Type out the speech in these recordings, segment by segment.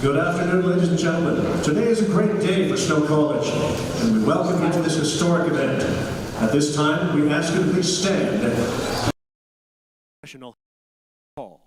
Good afternoon, ladies and gentlemen. Today is a great day for Snow College, and we welcome you to this historic event. At this time, we ask you to please stand. National Hall.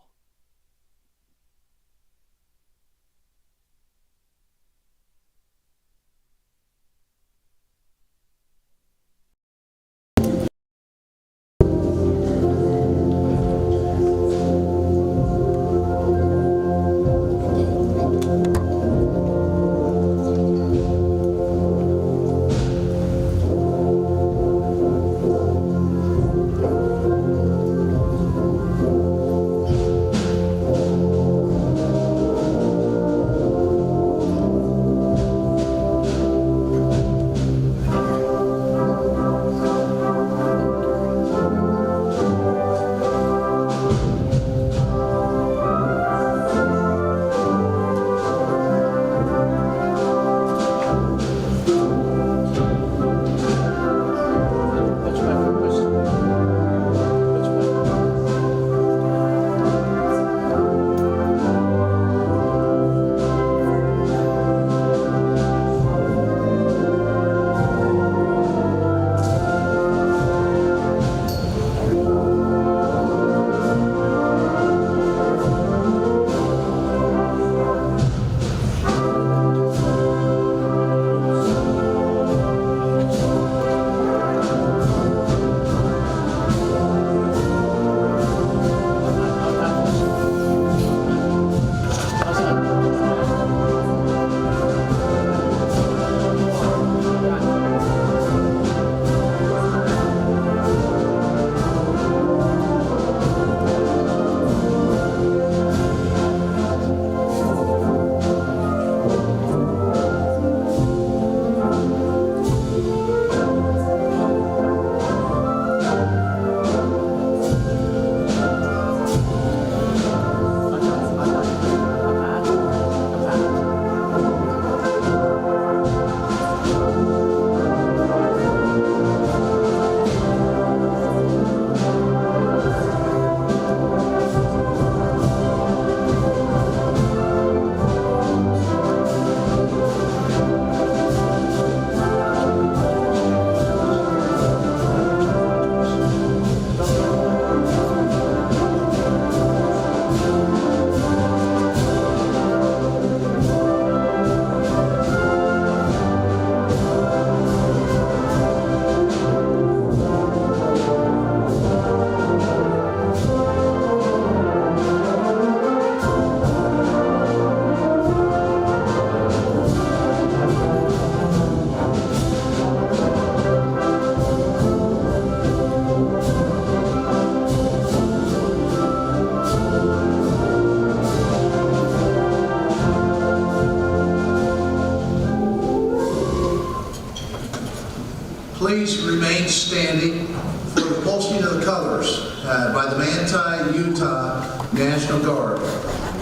Please remain standing for the posting of the colors by the Manti, Utah National Guard.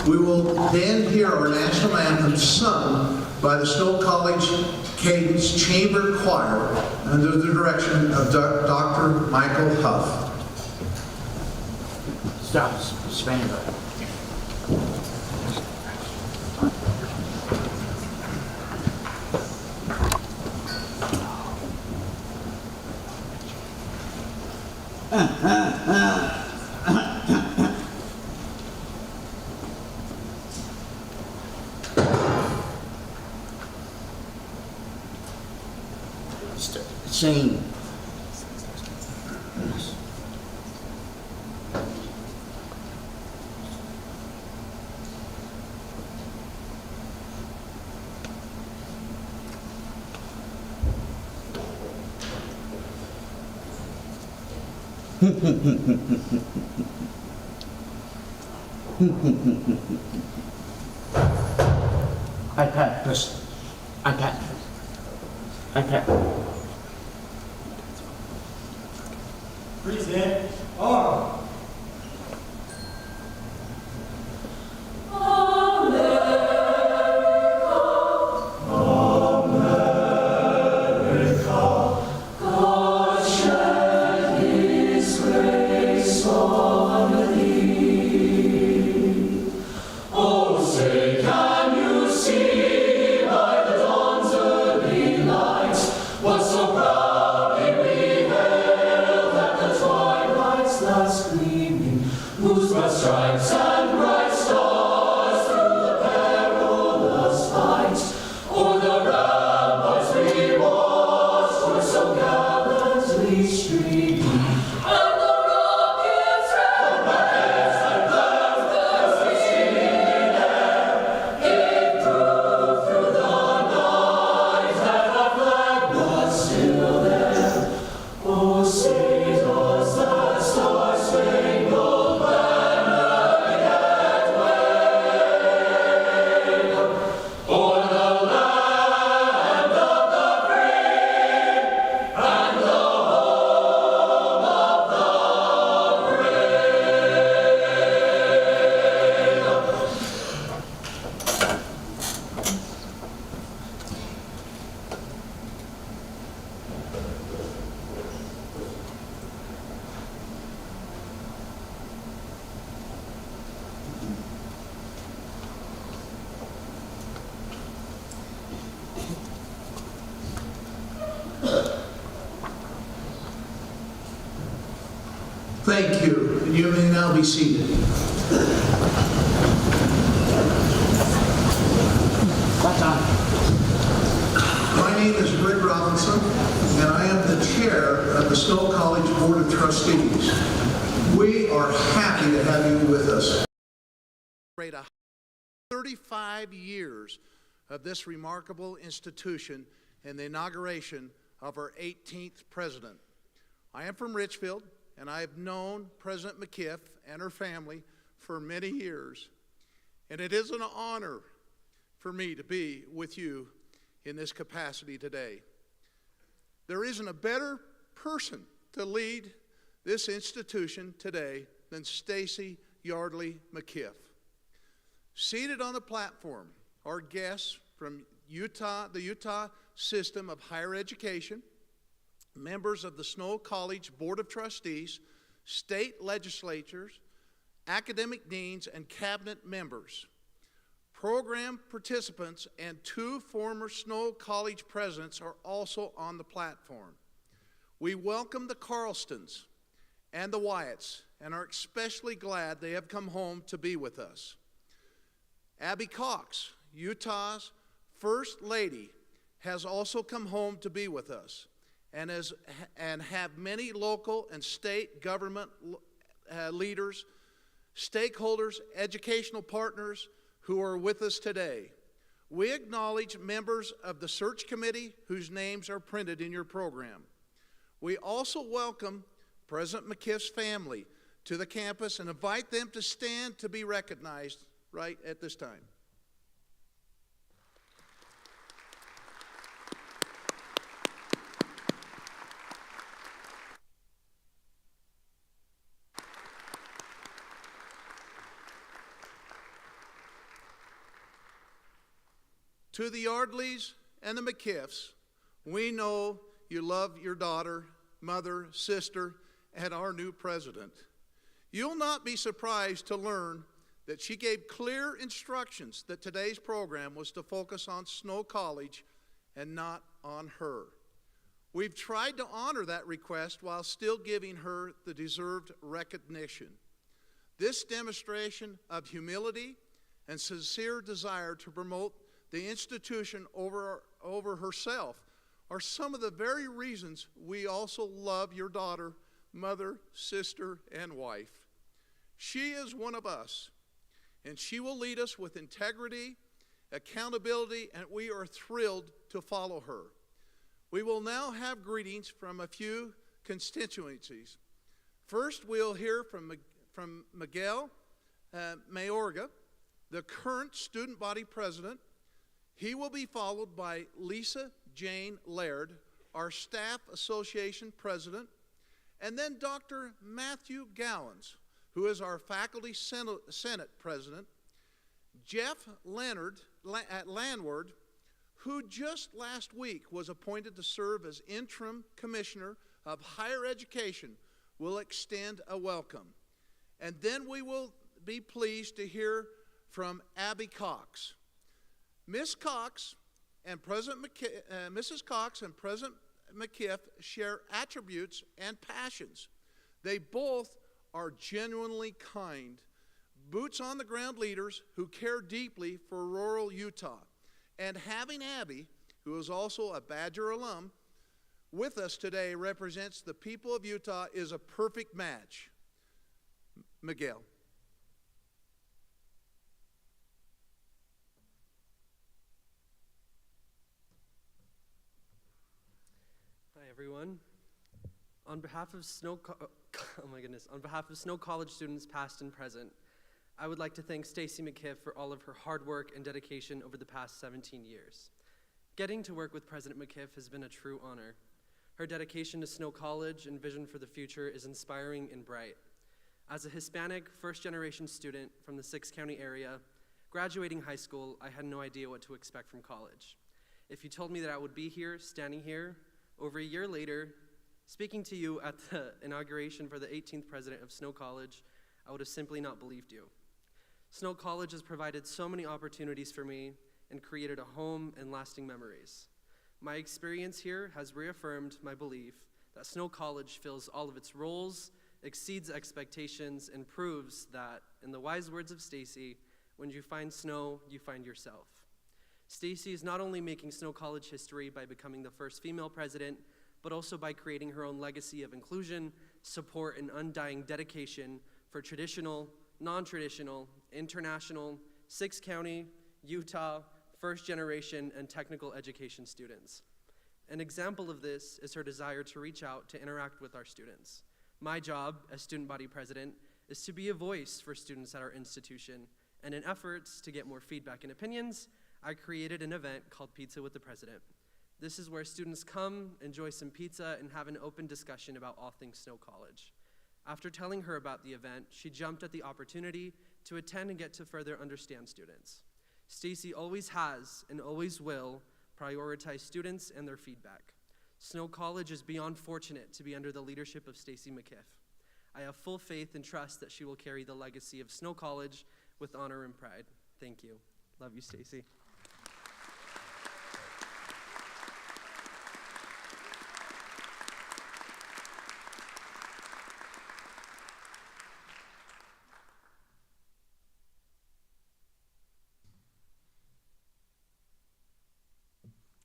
We will then hear our national anthem sung by the Snow College Cadence Chamber Choir under the direction of Dr. Michael Huff. Stop, Spanish. Sing. iPad, listen. iPad. Present on. Oh, say, can you Thank you. And you may now be seated. What's on? My name is Rick Robinson, and I am the chair of the Snow College Board of Trustees. We are happy to have you with us. 35 years of this remarkable institution and the inauguration of our 18th president. I am from Richfield, and I have known President McIff and her family for many years. And it is an honor for me to be with you in this capacity today. There isn't a better person to lead this institution today than Stacee Yardley McIff. Seated on the platform are guests from Utah, the Utah System of Higher Education, members of the Snow College Board of Trustees, state legislatures, academic deans, and cabinet members. Program participants and 2 former Snow College presidents are also on the platform. We welcome the Carlstons and the Wyatts and are especially glad they have come home to be with us. Abby Cox, Utah's First Lady, has also come home to be with us and have many local and state government leaders, stakeholders, educational partners who are with us today. We acknowledge members of the search committee whose names are printed in your program. We also welcome President McIff's family to the campus and invite them to stand to be recognized right at this time. To the Yardleys and the McIffs, we know you love your daughter, mother, sister, and our new president. You'll not be surprised to learn that she gave clear instructions that today's program was to focus on Snow College and not on her. We've tried to honor that request while still giving her the deserved recognition. This demonstration of humility and sincere desire to promote the institution over herself are some of the very reasons we also love your daughter, mother, sister, and wife. She is one of us, and she will lead us with integrity, accountability, and we are thrilled to follow her. We will now have greetings from a few constituencies. First, we'll hear from Miguel Mayorga, the current student body president. He will be followed by Lisa Jane Laird, our staff association president, and then Dr. Matthew Gowans, who is our faculty senate president, Jeff Landward, who just last week was appointed to serve as interim commissioner of higher education, will extend a welcome. And then we will be pleased to hear from Abby Cox. Mrs. Cox and President McIff share attributes and passions. They both are genuinely kind, boots-on-the-ground leaders who care deeply for rural Utah. And having Abby, who is also a Badger alum, with us today represents the people of Utah is a perfect match. Miguel. Hi everyone. On behalf of Snow College students past and present, I would like to thank Stacee McIff for all of her hard work and dedication over the past 17 years. Getting to work with President McIff has been a true honor. Her dedication to Snow College and vision for the future is inspiring and bright. As a Hispanic first-generation student from the 6-county area, graduating high school, I had no idea what to expect from college. If you told me that I would be here, standing here, over a year later, speaking to you at the inauguration for the 18th president of Snow College, I would have simply not believed you. Snow College has provided so many opportunities for me and created a home and lasting memories. My experience here has reaffirmed my belief that Snow College fills all of its roles exceeds expectations, and proves that, in the wise words of Stacee, when you find snow, you find yourself. Stacee is not only making Snow College history by becoming the first female president, but also by creating her own legacy of inclusion, support, and undying dedication for traditional, non-traditional, international, six-county, Utah, first-generation, and technical education students. An example of this is her desire to reach out to interact with our students. My job as student body president is to be a voice for students at our institution, and in efforts to get more feedback and opinions, I created an event called Pizza with the President. This is where students come, enjoy some pizza, and have an open discussion about all things Snow College. After telling her about the event, she jumped at the opportunity to attend and get to further understand students. Stacee always has and always will prioritize students and their feedback. Snow College is beyond fortunate to be under the leadership of Stacee McIff. I have full faith and trust that she will carry the legacy of Snow College with honor and pride. Thank you. Love you, Stacee.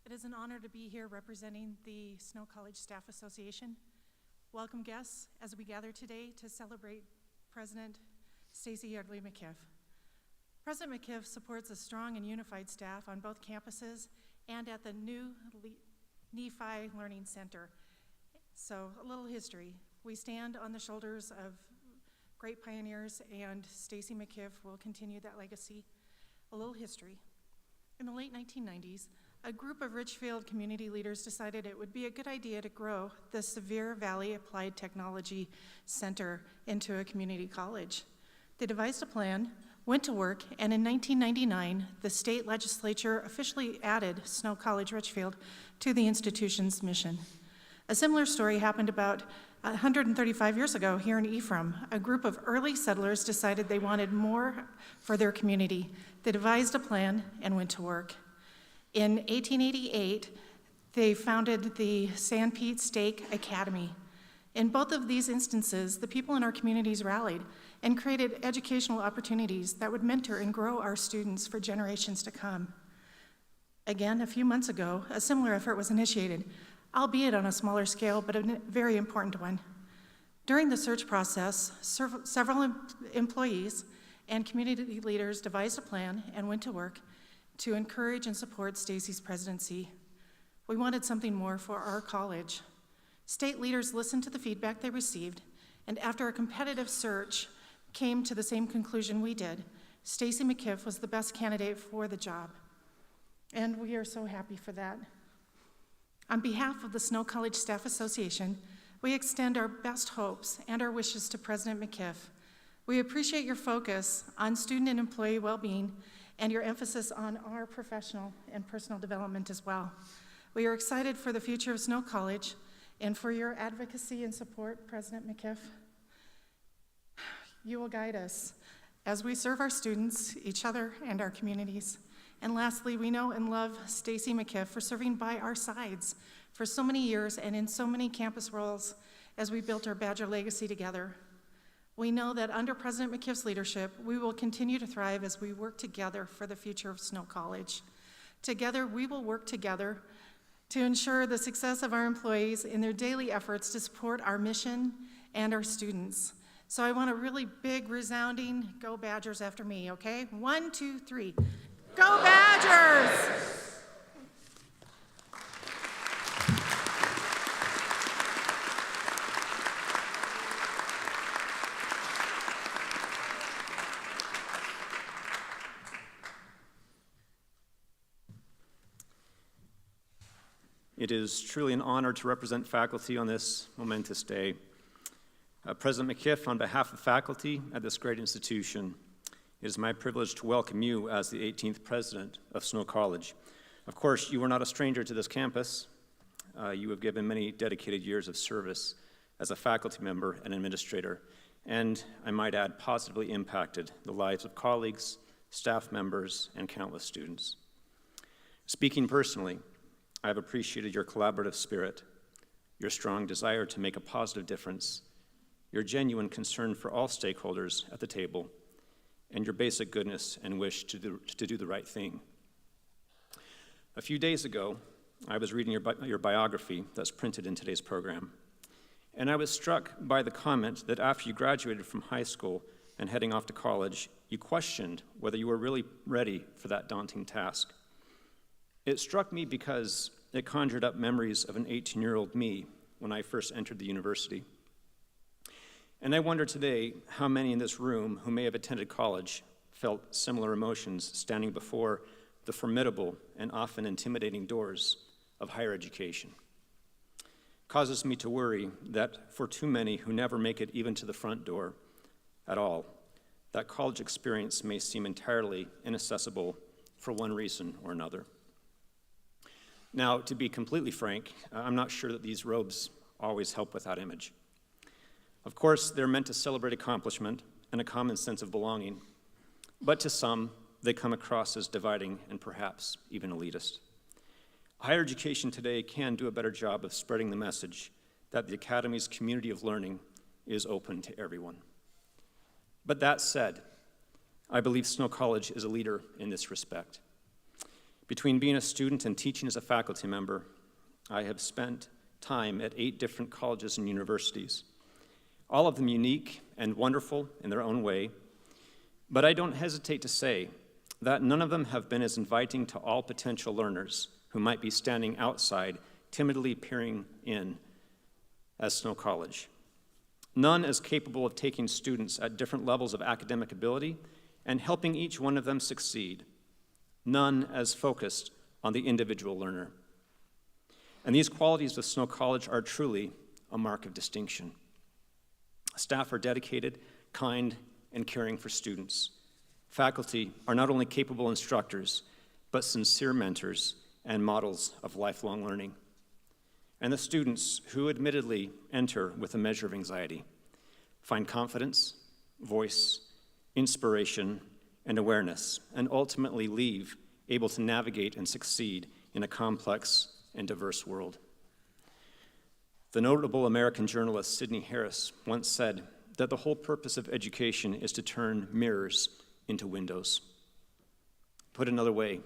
It is an honor to be here representing the Snow College Staff Association. Welcome guests as we gather today to celebrate President Stacee Yardley McIff. President McIff supports a strong and unified staff on both campuses and at the new Nephi Learning Center. So a little history. We stand on the shoulders of great pioneers, and Stacee McIff will continue that legacy. A little history. In the late 1990s, a group of Richfield community leaders decided it would be a good idea to grow the Sevier Valley Applied Technology Center into a community college. They devised a plan, went to work, and in 1999, the state legislature officially added Snow College Richfield to the institution's mission. A similar story happened about 135 years ago here in Ephraim. A group of early settlers decided they wanted more for their community. They devised a plan and went to work. In 1888, they founded the Sanpete Steak Academy. In both of these instances, the people in our communities rallied and created educational opportunities that would mentor and grow our students for generations to come. Again, a few months ago, a similar effort was initiated, albeit on a smaller scale, but a very important one. During the search process, several employees and community leaders devised a plan and went to work to encourage and support Stacee's presidency. We wanted something more for our college. State leaders listened to the feedback they received, and after a competitive search came to the same conclusion we did. Stacee McIff was the best candidate for the job, and we are so happy for that. On behalf of the Snow College Staff Association, we extend our best hopes and our wishes to President McIff. We appreciate your focus on student and employee well-being and your emphasis on our professional and personal development as well. We are excited for the future of Snow College and for your advocacy and support, President McIff. You will guide us as we serve our students, each other, and our communities. And lastly, we know and love Stacee McIff for serving by our sides for so many years and in so many campus roles as we built our Badger legacy together. We know that under President McIff's leadership, we will continue to thrive as we work together for the future of Snow College. Together, we will work together to ensure the success of our employees in their daily efforts to support our mission and our students. So I want a really big, resounding go Badgers after me, okay? 1, 2, 3. Go Badgers! It is truly an honor to represent faculty on this momentous day. President McIff, on behalf of faculty at this great institution, it is my privilege to welcome you as the 18th president of Snow College. Of course, you are not a stranger to this campus. You have given many dedicated years of service as a faculty member and administrator, and I might add, positively impacted the lives of colleagues, staff members, and countless students. Speaking personally, I have appreciated your collaborative spirit, your strong desire to make a positive difference, your genuine concern for all stakeholders at the table, and your basic goodness and wish to do the right thing. A few days ago, I was reading your biography that's printed in today's program, and I was struck by the comment that after you graduated from high school and heading off to college, you questioned whether you were really ready for that daunting task. It struck me because it conjured up memories of an 18-year-old me when I first entered the university. And I wonder today how many in this room who may have attended college felt similar emotions standing before the formidable and often intimidating doors of higher education. Causes me to worry that for too many who never make it even to the front door at all, that college experience may seem entirely inaccessible for one reason or another. Now, to be completely frank, I'm not sure that these robes always help with that image. Of course, they're meant to celebrate accomplishment and a common sense of belonging, but to some, they come across as dividing and perhaps even elitist. Higher education today can do a better job of spreading the message that the Academy's community of learning is open to everyone. But that said, I believe Snow College is a leader in this respect. Between being a student and teaching as a faculty member, I have spent time at 8 different colleges and universities, all of them unique and wonderful in their own way, but I don't hesitate to say that none of them have been as inviting to all potential learners who might be standing outside, timidly peering in as Snow College. None as capable of taking students at different levels of academic ability and helping each one of them succeed. None as focused on the individual learner. And these qualities of Snow College are truly a mark of distinction. Staff are dedicated, kind, and caring for students. Faculty are not only capable instructors, but sincere mentors and models of lifelong learning. And the students, who admittedly enter with a measure of anxiety, find confidence, voice, inspiration, and awareness, and ultimately leave able to navigate and succeed in a complex and diverse world. The notable American journalist Sidney Harris once said that the whole purpose of education is to turn mirrors into windows. Put another way,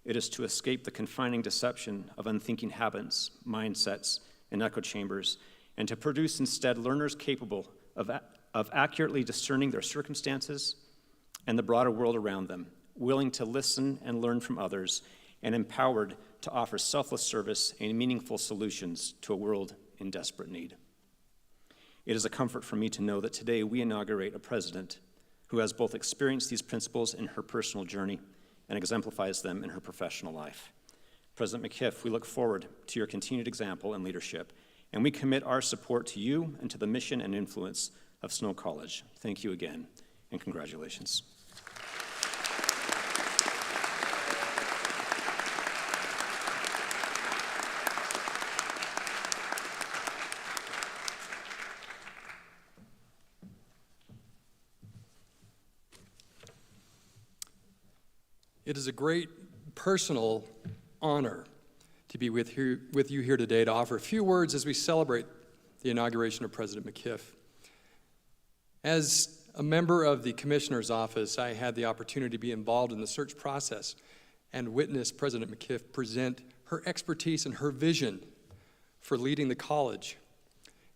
it is to escape the confining deception of unthinking habits, mindsets, and echo chambers, and to produce instead learners capable of accurately discerning their circumstances and the broader world around them, willing to listen and learn from others, and empowered to offer selfless service and meaningful solutions to a world in desperate need. It is a comfort for me to know that today we inaugurate a president who has both experienced these principles in her personal journey and exemplifies them in her professional life. President McIff, we look forward to your continued example and leadership, and we commit our support to you and to the mission and influence of Snow College. Thank you again, and congratulations. It is a great personal honor to be with you here today to offer a few words as we celebrate the inauguration of President McIff. As a member of the Commissioner's Office, I had the opportunity to be involved in the search process and witness President McIff present her expertise and her vision for leading the college.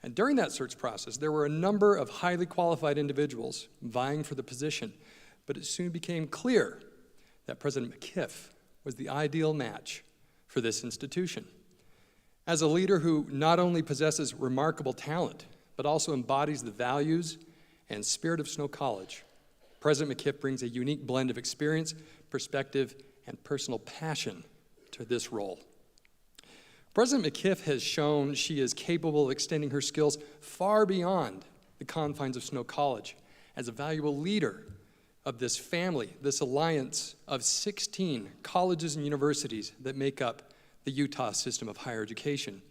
And during that search process, there were a number of highly qualified individuals vying for the position, but it soon became clear that President McIff was the ideal match for this institution. As a leader who not only possesses remarkable talent, but also embodies the values and spirit of Snow College, President McIff brings a unique blend of experience, perspective, and personal passion to this role. President McIff has shown she is capable of extending her skills far beyond the confines of Snow College as a valuable leader of this family, this alliance of 16 colleges and universities that make up the Utah system of higher education.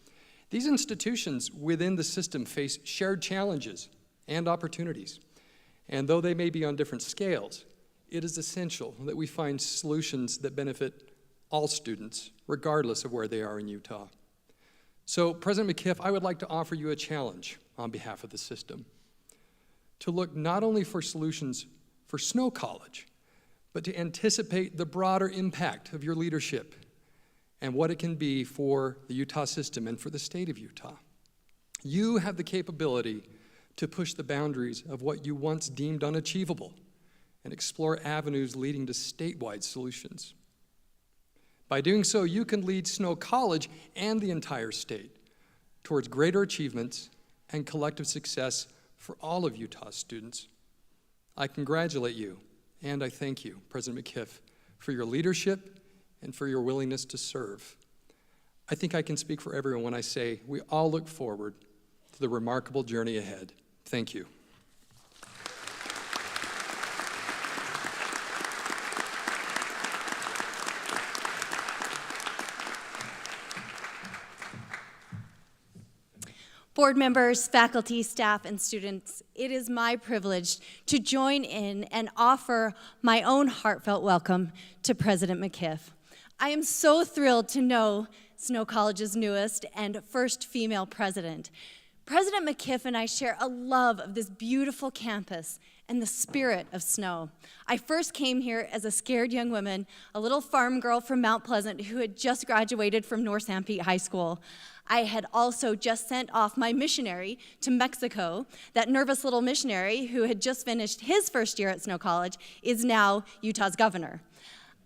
These institutions within the system face shared challenges and opportunities. And though they may be on different scales, it is essential that we find solutions that benefit all students, regardless of where they are in Utah. So, President McIff, I would like to offer you a challenge on behalf of the system. to look not only for solutions for Snow College, but to anticipate the broader impact of your leadership and what it can be for the Utah system and for the state of Utah. You have the capability to push the boundaries of what you once deemed unachievable and explore avenues leading to statewide solutions. By doing so, you can lead Snow College and the entire state towards greater achievements and collective success for all of Utah's students. I congratulate you, and I thank you, President McIff, for your leadership and for your willingness to serve. I think I can speak for everyone when I say we all look forward to the remarkable journey ahead. Thank you. Board members, faculty, staff, and students, it is my privilege to join in and offer my own heartfelt welcome to President McIff. I am so thrilled to know Snow College's newest and first female president. President McIff and I share a love of this beautiful campus and the spirit of Snow. I first came here as a scared young woman, a little farm girl from Mount Pleasant who had just graduated from North Sanpete High School. I had also just sent off my missionary to Mexico. That nervous little missionary who had just finished his first year at Snow College is now Utah's governor.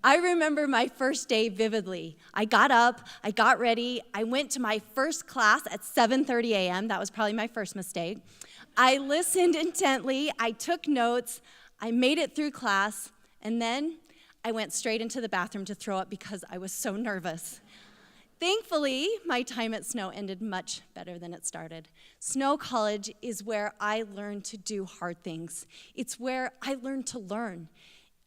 I remember my first day vividly. I got up, I got ready, I went to my first class at 7:30 a.m. That was probably my first mistake. I listened intently, I took notes, I made it through class, and then I went straight into the bathroom to throw up because I was so nervous. Thankfully, my time at Snow ended much better than it started. Snow College is where I learned to do hard things. It's where I learned to learn.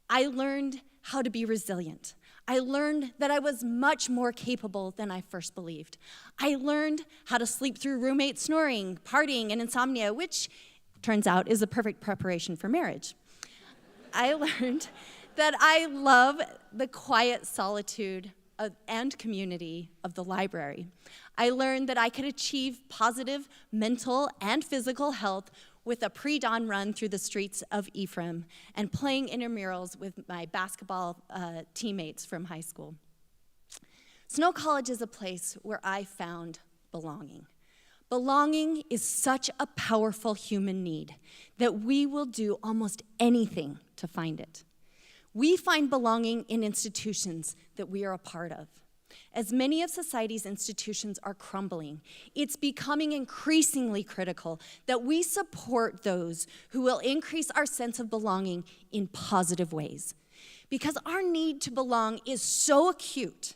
I learned how to be resilient. I learned that I was much more capable than I first believed. I learned how to sleep through roommate snoring, partying, and insomnia, which turns out is a perfect preparation for marriage. I learned that I love the quiet solitude and community of the library. I learned that I could achieve positive mental and physical health with a pre-dawn run through the streets of Ephraim and playing intramurals with my basketball teammates from high school. Snow College is a place where I found belonging. Belonging is such a powerful human need that we will do almost anything to find it. We find belonging in institutions that we are a part of. As many of society's institutions are crumbling, it's becoming increasingly critical that we support those who will increase our sense of belonging in positive ways. Because our need to belong is so acute,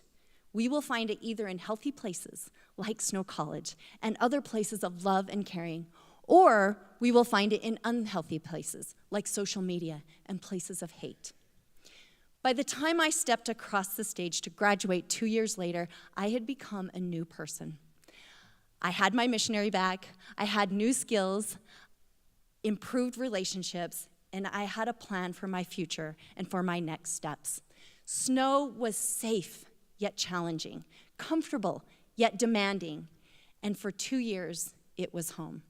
we will find it either in healthy places like Snow College and other places of love and caring, or we will find it in unhealthy places like social media and places of hate. By the time I stepped across the stage to graduate 2 years later, I had become a new person. I had my missionary back, I had new skills, improved relationships, and I had a plan for my future and for my next steps. Snow was safe, yet challenging, comfortable, yet demanding, and for 2 years, it was home.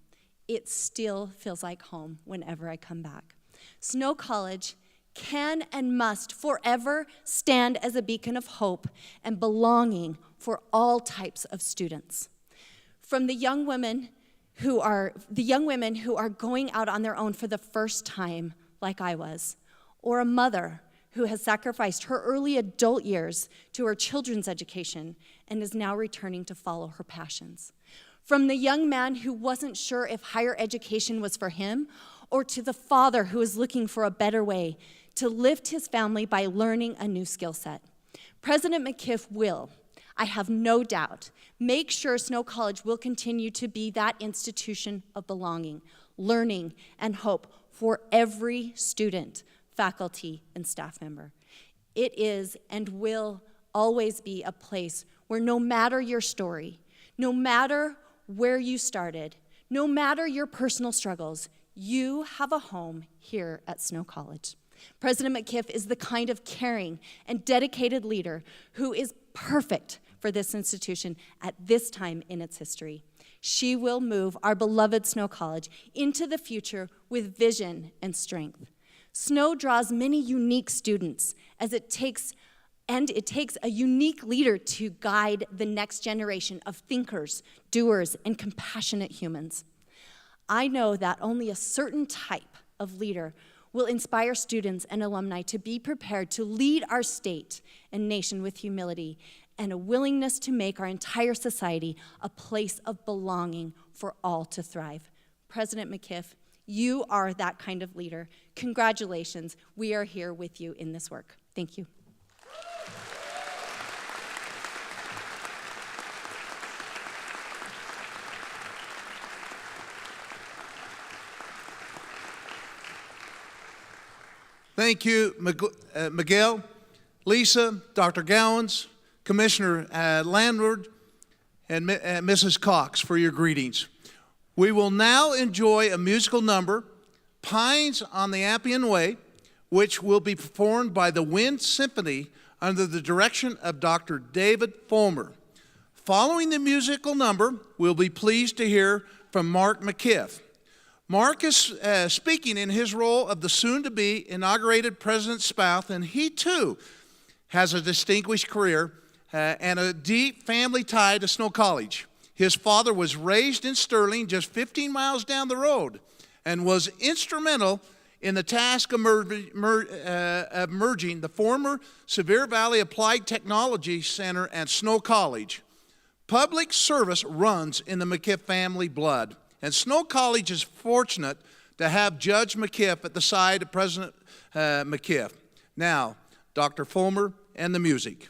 It still feels like home whenever I come back. Snow College can and must forever stand as a beacon of hope and belonging for all types of students. From the young women who are going out on their own for the first time, like I was, or a mother who has sacrificed her early adult years to her children's education and is now returning to follow her passions. From the young man who wasn't sure if higher education was for him, or to the father who is looking for a better way to lift his family by learning a new skill set. President McIff will, I have no doubt, make sure Snow College will continue to be that institution of belonging, learning, and hope for every student, faculty, and staff member. It is and will always be a place where no matter your story, no matter where you started, no matter your personal struggles, you have a home here at Snow College. President McIff is the kind of caring and dedicated leader who is perfect for this institution at this time in its history. She will move our beloved Snow College into the future with vision and strength. Snow draws many unique students it takes a unique leader to guide the next generation of thinkers, doers, and compassionate humans. I know that only a certain type of leader will inspire students and alumni to be prepared to lead our state and nation with humility and a willingness to make our entire society a place of belonging for all to thrive. President McIff, you are that kind of leader. Congratulations. We are here with you in this work. Thank you. Thank you, Miguel, Lisa, Dr. Gowans, Commissioner Landward, and Mrs. Cox for your greetings. We will now enjoy a musical number, Pines on the Appian Way, which will be performed by the Wind Symphony under the direction of Dr. David Fulmer. Following the musical number, we'll be pleased to hear from Mark McIff. Mark is speaking in his role of the soon-to-be inaugurated president's spouse, and he too has a distinguished career and a deep family tie to Snow College. His father was raised in Sterling, just 15 miles down the road, and was instrumental in the task of merging the former Sevier Valley Applied Technology Center and Snow College. Public service runs in the McIff family blood, and Snow College is fortunate to have Judge McIff at the side of President McIff. Now, Dr. Fulmer and the music.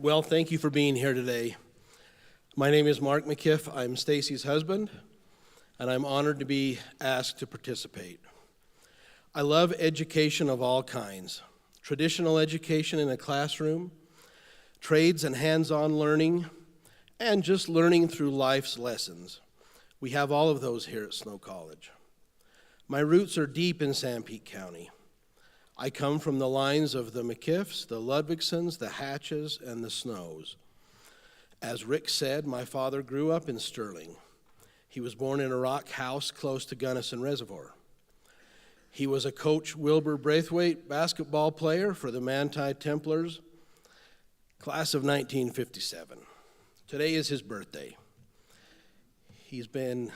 Well, thank you for being here today. My name is Mark McIff. I'm Stacee's husband, and I'm honored to be asked to participate. I love education of all kinds. Traditional education in a classroom, trades and hands-on learning, and just learning through life's lessons. We have all of those here at Snow College. My roots are deep in Sanpete County. I come from the lines of the McIffs, the Ludvigsons, the Hatches, and the Snows. As Rick said, my father grew up in Sterling. He was born in a rock house close to Gunnison Reservoir. He was a Coach Wilbur Braithwaite basketball player for the Manti Templars, class of 1957. Today is his birthday. He's been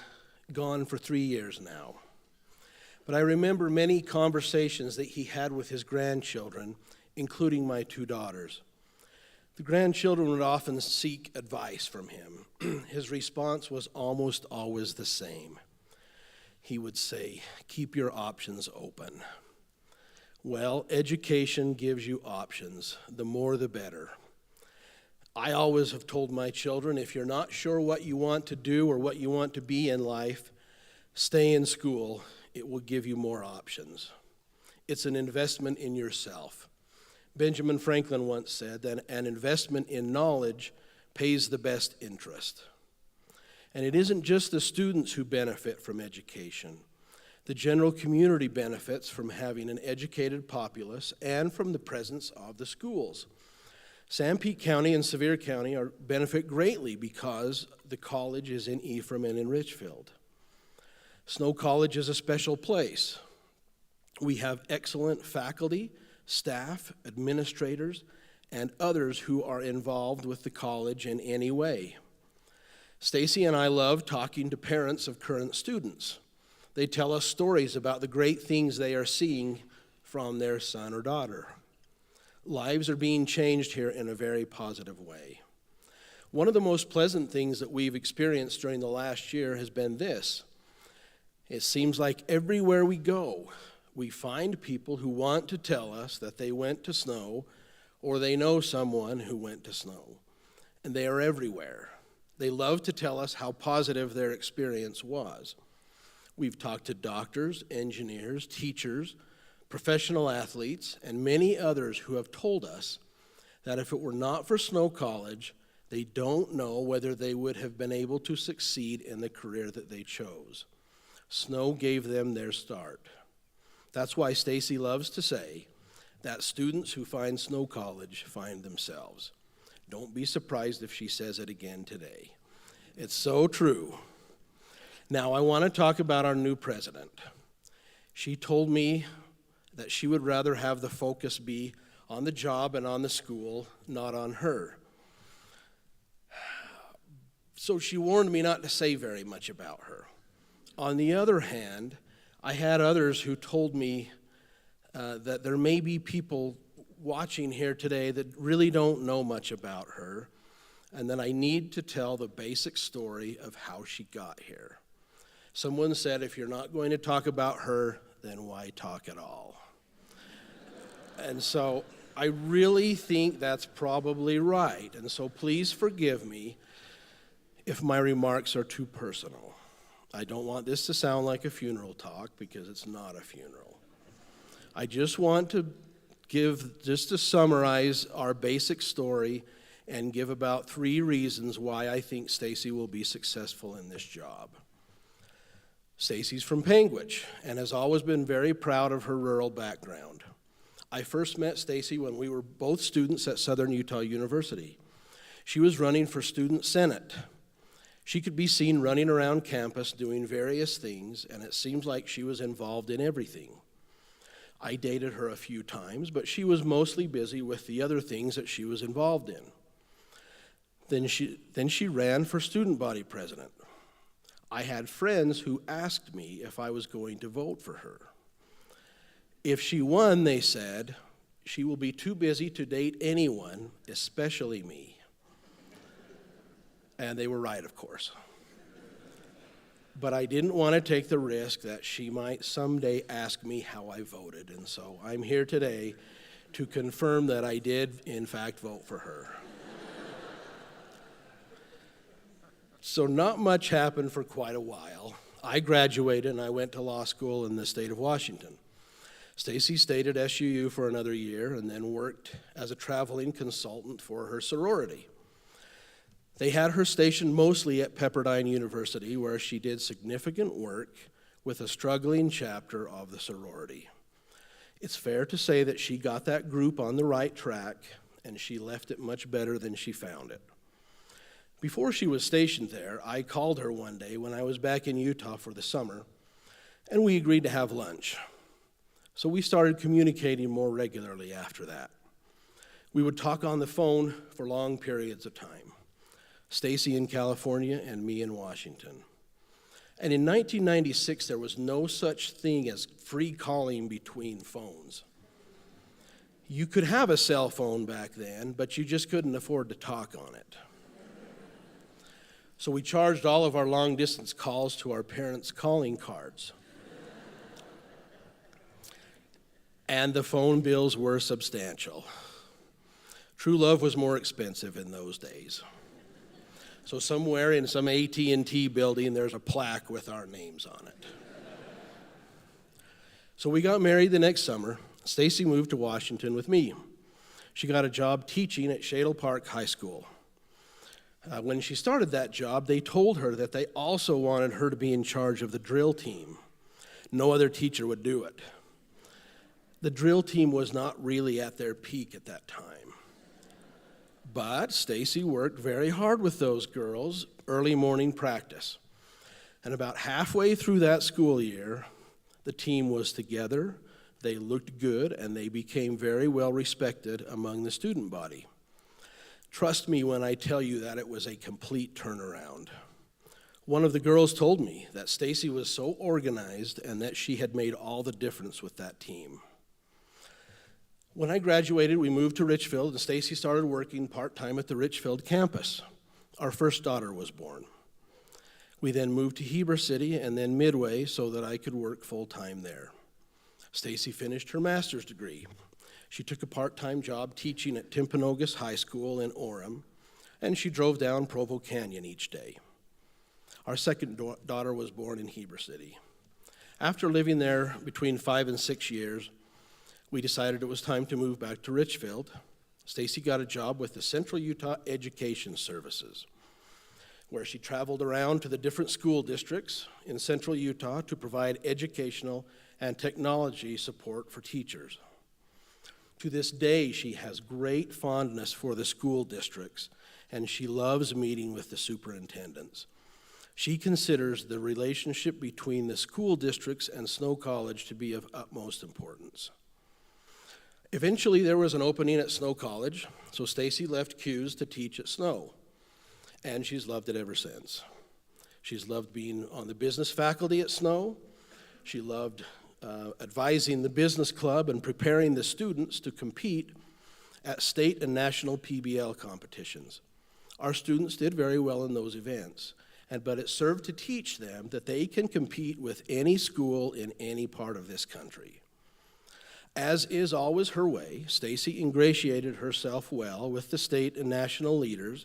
gone for 3 years now. But I remember many conversations that he had with his grandchildren, including my 2 daughters. The grandchildren would often seek advice from him. His response was almost always the same. He would say, "Keep your options open." Well, education gives you options. The more, the better. I always have told my children, if you're not sure what you want to do or what you want to be in life, stay in school. It will give you more options. It's an investment in yourself. Benjamin Franklin once said that an investment in knowledge pays the best interest. And it isn't just the students who benefit from education. The general community benefits from having an educated populace and from the presence of the schools. Sanpete County and Sevier County benefit greatly because the college is in Ephraim and in Richfield. Snow College is a special place. We have excellent faculty, staff, administrators, and others who are involved with the college in any way. Stacee and I love talking to parents of current students. They tell us stories about the great things they are seeing from their son or daughter. Lives are being changed here in a very positive way. One of the most pleasant things that we've experienced during the last year has been this. It seems like everywhere we go, we find people who want to tell us that they went to Snow or they know someone who went to Snow. And they are everywhere. They love to tell us how positive their experience was. We've talked to doctors, engineers, teachers, professional athletes, and many others who have told us that if it were not for Snow College, they don't know whether they would have been able to succeed in the career that they chose. Snow gave them their start. That's why Stacee loves to say that students who find Snow College find themselves. Don't be surprised if she says it again today. It's so true. Now I want to talk about our new president. She told me that she would rather have the focus be on the job and on the school, not on her. So she warned me not to say very much about her. On the other hand, I had others who told me that there may be people watching here today that really don't know much about her, and that I need to tell the basic story of how she got here. Someone said, if you're not going to talk about her, then why talk at all? And so I really think that's probably right, and so please forgive me if my remarks are too personal. I don't want this to sound like a funeral talk because it's not a funeral. I just want to to summarize our basic story and give about 3 reasons why I think Stacee will be successful in this job. Stacee's from Panguitch and has always been very proud of her rural background. I first met Stacee when we were both students at Southern Utah University. She was running for student senate. She could be seen running around campus doing various things, and it seems like she was involved in everything. I dated her a few times, but she was mostly busy with the other things that she was involved in. Then she ran for student body president. I had friends who asked me if I was going to vote for her. If she won, they said, she will be too busy to date anyone, especially me. And they were right, of course. But I didn't want to take the risk that she might someday ask me how I voted, and so I'm here today to confirm that I did, in fact, vote for her. So not much happened for quite a while. I graduated and I went to law school in the state of Washington. Stacee stayed at SUU for another year and then worked as a traveling consultant for her sorority. They had her stationed mostly at Pepperdine University, where she did significant work with a struggling chapter of the sorority. It's fair to say that she got that group on the right track, and she left it much better than she found it. Before she was stationed there, I called her one day when I was back in Utah for the summer, and we agreed to have lunch. So we started communicating more regularly after that. We would talk on the phone for long periods of time. Stacee in California and me in Washington. And in 1996, there was no such thing as free calling between phones. You could have a cell phone back then, but you just couldn't afford to talk on it. So we charged all of our long-distance calls to our parents' calling cards. And the phone bills were substantial. True love was more expensive in those days. So somewhere in some AT&T building, there's a plaque with our names on it. So we got married the next summer. Stacee moved to Washington with me. She got a job teaching at Shadle Park High School. When she started that job, they told her that they also wanted her to be in charge of the drill team. No other teacher would do it. The drill team was not really at their peak at that time. But Stacee worked very hard with those girls, early morning practice. And about halfway through that school year, the team was together, they looked good, and they became very well respected among the student body. Trust me when I tell you that it was a complete turnaround. One of the girls told me that Stacee was so organized and that she had made all the difference with that team. When I graduated, we moved to Richfield, and Stacee started working part-time at the Richfield campus. Our first daughter was born. We then moved to Heber City and then Midway so that I could work full-time there. Stacee finished her master's degree. She took a part-time job teaching at Timpanogos High School in Orem, and she drove down Provo Canyon each day. Our second daughter was born in Heber City. After living there between 5 and 6 years, we decided it was time to move back to Richfield. Stacee got a job with the Central Utah Education Services, where she traveled around to the different school districts in Central Utah to provide educational and technology support for teachers. To this day, she has great fondness for the school districts, and she loves meeting with the superintendents. She considers the relationship between the school districts and Snow College to be of utmost importance. Eventually, there was an opening at Snow College, so Stacee left Q's to teach at Snow, and she's loved it ever since. She's loved being on the business faculty at Snow. She loved advising the business club and preparing the students to compete at state and national PBL competitions. Our students did very well in those events, but it served to teach them that they can compete with any school in any part of this country. As is always her way, Stacee ingratiated herself well with the state and national leaders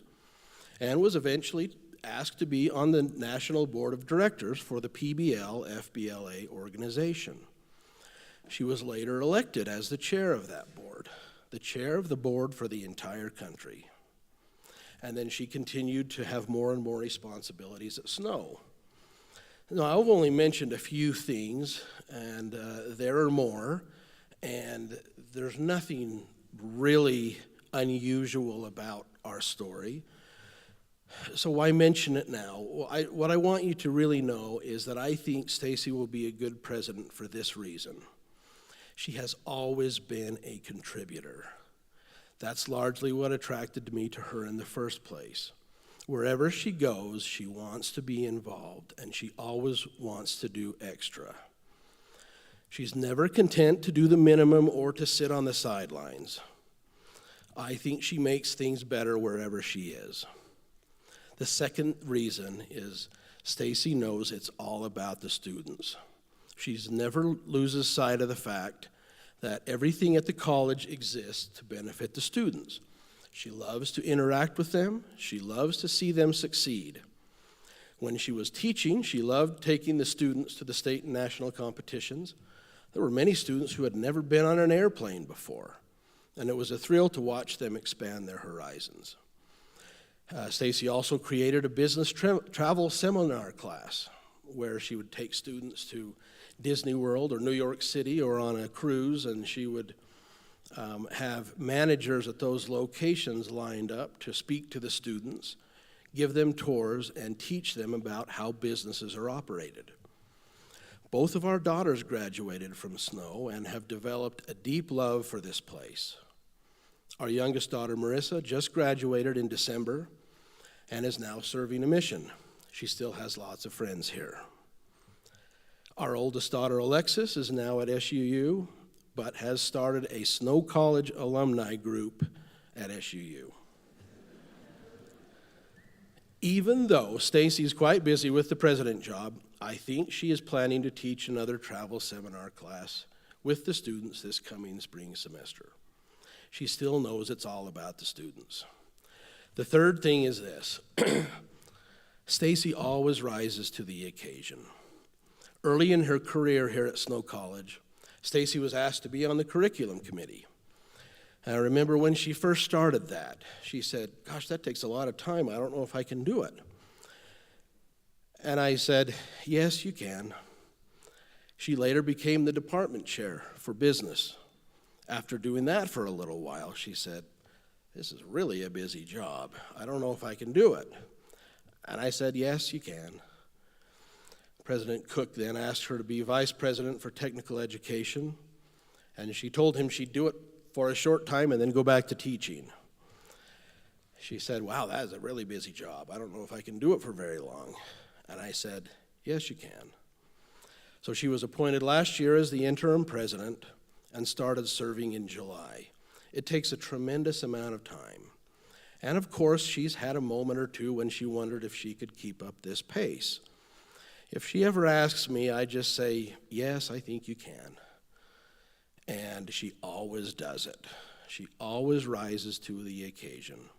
and was eventually asked to be on the National Board of Directors for the PBL-FBLA organization. She was later elected as the chair of that board, the chair of the board for the entire country. And then she continued to have more and more responsibilities at Snow. Now, I've only mentioned a few things, and there are more. And there's nothing really unusual about our story. So why mention it now? Well, what I want you to really know is that I think Stacee will be a good president for this reason. She has always been a contributor. That's largely what attracted me to her in the first place. Wherever she goes, she wants to be involved, and she always wants to do extra. She's never content to do the minimum or to sit on the sidelines. I think she makes things better wherever she is. The second reason is Stacee knows it's all about the students. She never loses sight of the fact that everything at the college exists to benefit the students. She loves to interact with them. She loves to see them succeed. When she was teaching, she loved taking the students to the state and national competitions. There were many students who had never been on an airplane before, and it was a thrill to watch them expand their horizons. Stacee also created a business travel seminar class where she would take students to Disney World or New York City or on a cruise, and she would have managers at those locations lined up to speak to the students, give them tours, and teach them about how businesses are operated. Both of our daughters graduated from Snow and have developed a deep love for this place. Our youngest daughter, Marissa, just graduated in December and is now serving a mission. She still has lots of friends here. Our oldest daughter, Alexis, is now at SUU, but has started a Snow College alumni group at SUU. Even though Stacee's quite busy with the president job, I think she is planning to teach another travel seminar class with the students this coming spring semester. She still knows it's all about the students. The third thing is this. Stacee always rises to the occasion. Early in her career here at Snow College, Stacee was asked to be on the curriculum committee. And I remember when she first started that, she said, "Gosh, that takes a lot of time. I don't know if I can do it." And I said, "Yes, you can." She later became the department chair for business. After doing that for a little while, she said, "This is really a busy job. I don't know if I can do it." And I said, "Yes, you can." President Cook then asked her to be vice president for technical education, and she told him she'd do it for a short time and then go back to teaching. She said, "Wow, that is a really busy job. I don't know if I can do it for very long." And I said, "Yes, you can." So she was appointed last year as the interim president and started serving in July. It takes a tremendous amount of time. And of course, she's had a moment or two when she wondered if she could keep up this pace. If she ever asks me, I just say, "Yes, I think you can." And she always does it. She always rises to the occasion.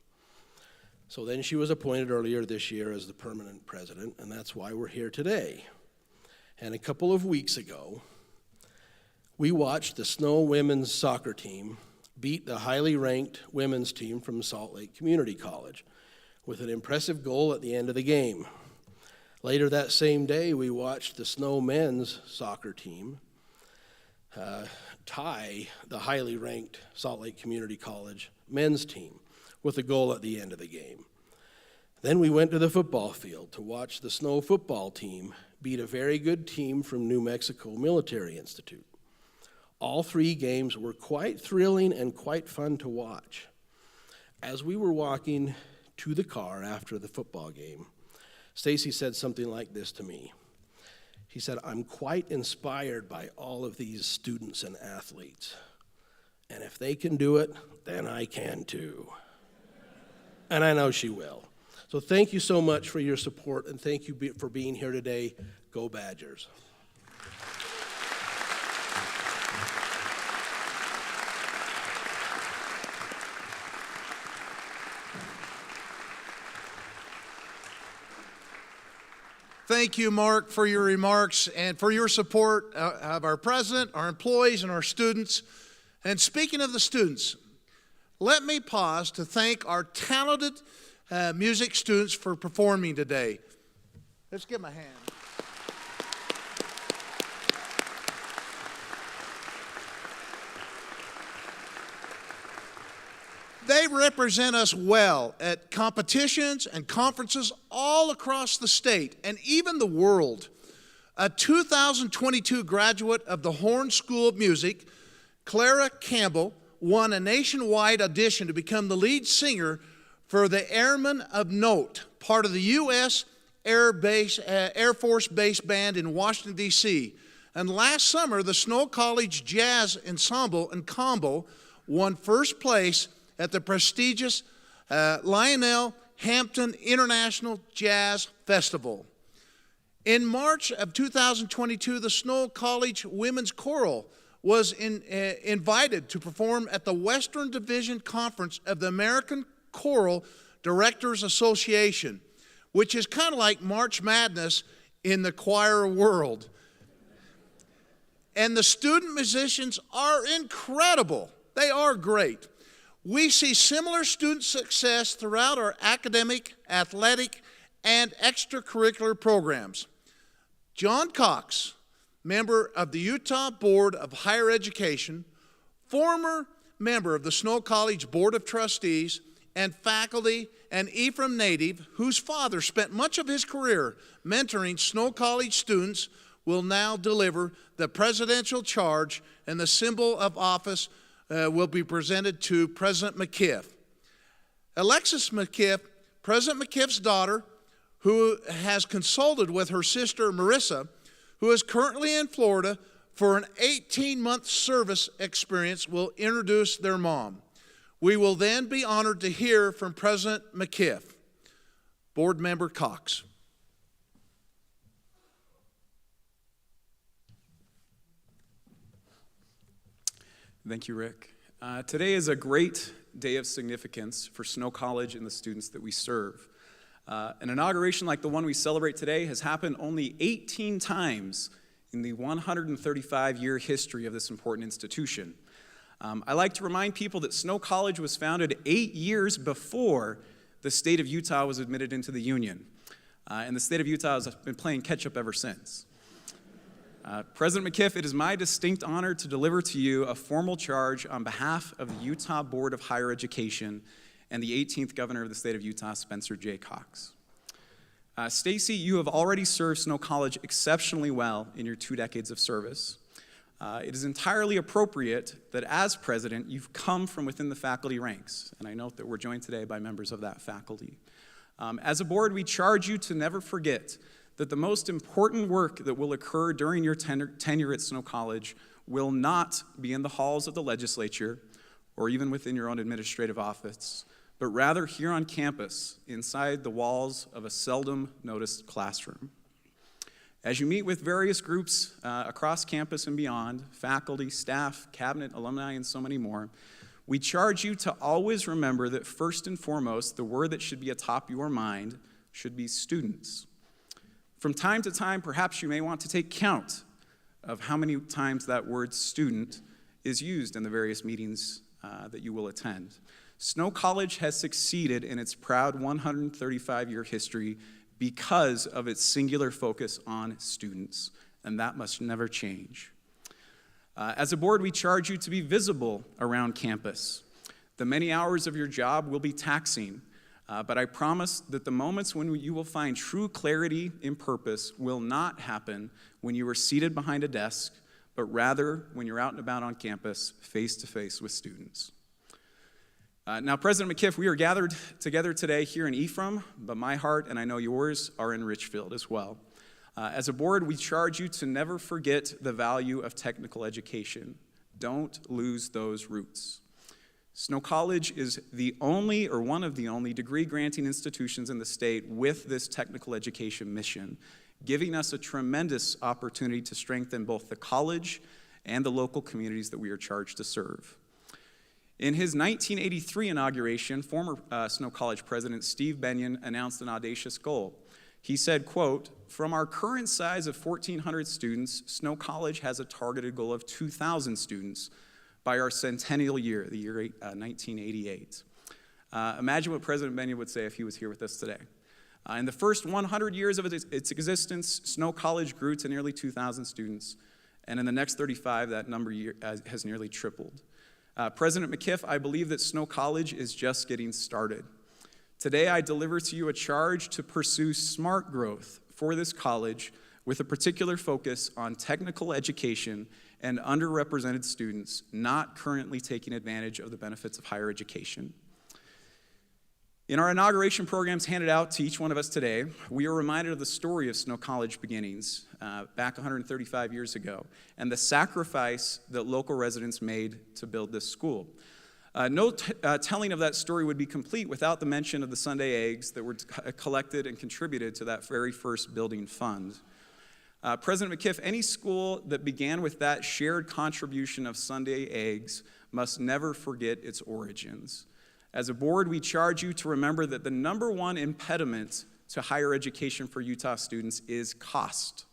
So then she was appointed earlier this year as the permanent president, and that's why we're here today. And a couple of weeks ago, we watched the Snow women's soccer team beat the highly ranked women's team from Salt Lake Community College with an impressive goal at the end of the game. Later that same day, we watched the Snow men's soccer team tie the highly ranked Salt Lake Community College men's team with a goal at the end of the game. Then we went to the football field to watch the Snow football team beat a very good team from New Mexico Military Institute. All three games were quite thrilling and quite fun to watch. As we were walking to the car after the football game, Stacee said something like this to me. She said, "I'm quite inspired by all of these students and athletes. And if they can do it, then I can too." And I know she will. So thank you so much for your support, and thank you for being here today. Go Badgers. Thank you, Mark, for your remarks and for your support of our president, our employees, and our students. And speaking of the students, let me pause to thank our talented music students for performing today. Let's give them a hand. They represent us well at competitions and conferences all across the state and even the world. A 2022 graduate of the Horn School of Music, Clara Campbell, won a nationwide audition to become the lead singer for the Airmen of Note, part of the U.S. Air Force Base Band in Washington, D.C. And last summer, the Snow College Jazz Ensemble and Combo won first place at the prestigious Lionel Hampton International Jazz Festival. In March of 2022, the Snow College Women's Choral was invited to perform at the Western Division Conference of the American Choral Directors Association, which is kind of like March Madness in the choir world. And the student musicians are incredible. They are great. We see similar student success throughout our academic, athletic, and extracurricular programs. John Cox, member of the Utah Board of Higher Education, former member of the Snow College Board of Trustees, and faculty, and Ephraim native, whose father spent much of his career mentoring Snow College students, will now deliver the presidential charge, and the symbol of office will be presented to President McIff. Alexis McIff, President McIff's daughter, who has consulted with her sister Marissa, who is currently in Florida for an 18-month service experience, will introduce their mom. We will then be honored to hear from President McIff. Board Member Cox. Thank you, Rick. Today is a great day of significance for Snow College and the students that we serve. An inauguration like the one we celebrate today has happened only 18 times in the 135-year history of this important institution. I like to remind people that Snow College was founded 8 years before the state of Utah was admitted into the Union. And the state of Utah has been playing catch-up ever since. President McIff, it is my distinct honor to deliver to you a formal charge on behalf of the Utah Board of Higher Education and the 18th Governor of the state of Utah, Spencer J. Cox. Stacee, you have already served Snow College exceptionally well in your 2 decades of service. It is entirely appropriate that as president, you've come from within the faculty ranks, and I note that we're joined today by members of that faculty. As a board, we charge you to never forget that the most important work that will occur during your tenure at Snow College will not be in the halls of the legislature or even within your own administrative office, but rather here on campus, inside the walls of a seldom noticed classroom. As you meet with various groups across campus and beyond, faculty, staff, cabinet, alumni, and so many more, we charge you to always remember that first and foremost, the word that should be atop your mind should be students. From time to time, perhaps you may want to take count of how many times that word student is used in the various meetings that you will attend. Snow College has succeeded in its proud 135-year history because of its singular focus on students, and that must never change. As a board, we charge you to be visible around campus. The many hours of your job will be taxing, but I promise that the moments when you will find true clarity in purpose will not happen when you are seated behind a desk, but rather when you're out and about on campus, face to face with students. Now, President McIff, we are gathered together today here in Ephraim, but my heart, and I know yours, are in Richfield as well. As a board, we charge you to never forget the value of technical education. Don't lose those roots. Snow College is the only, or one of the only, degree-granting institutions in the state with this technical education mission, giving us a tremendous opportunity to strengthen both the college and the local communities that we are charged to serve. In his 1983 inauguration, former Snow College President Steve Bennion announced an audacious goal. He said, quote, "From our current size of 1,400 students, Snow College has a targeted goal of 2,000 students by our centennial year, the year 1988. Imagine what President Bennion would say if he was here with us today. In the first 100 years of its existence, Snow College grew to nearly 2,000 students, and in the next 35, that number has nearly tripled. President McIff, I believe that Snow College is just getting started. Today, I deliver to you a charge to pursue smart growth for this college with a particular focus on technical education and underrepresented students not currently taking advantage of the benefits of higher education. In our inauguration programs handed out to each one of us today, we are reminded of the story of Snow College beginnings back 135 years ago and the sacrifice that local residents made to build this school. No telling of that story would be complete without the mention of the Sunday eggs that were collected and contributed to that very first building fund. President McIff, any school that began with that shared contribution of Sunday eggs must never forget its origins. As a board, we charge you to remember that the number one impediment to higher education for Utah students is cost.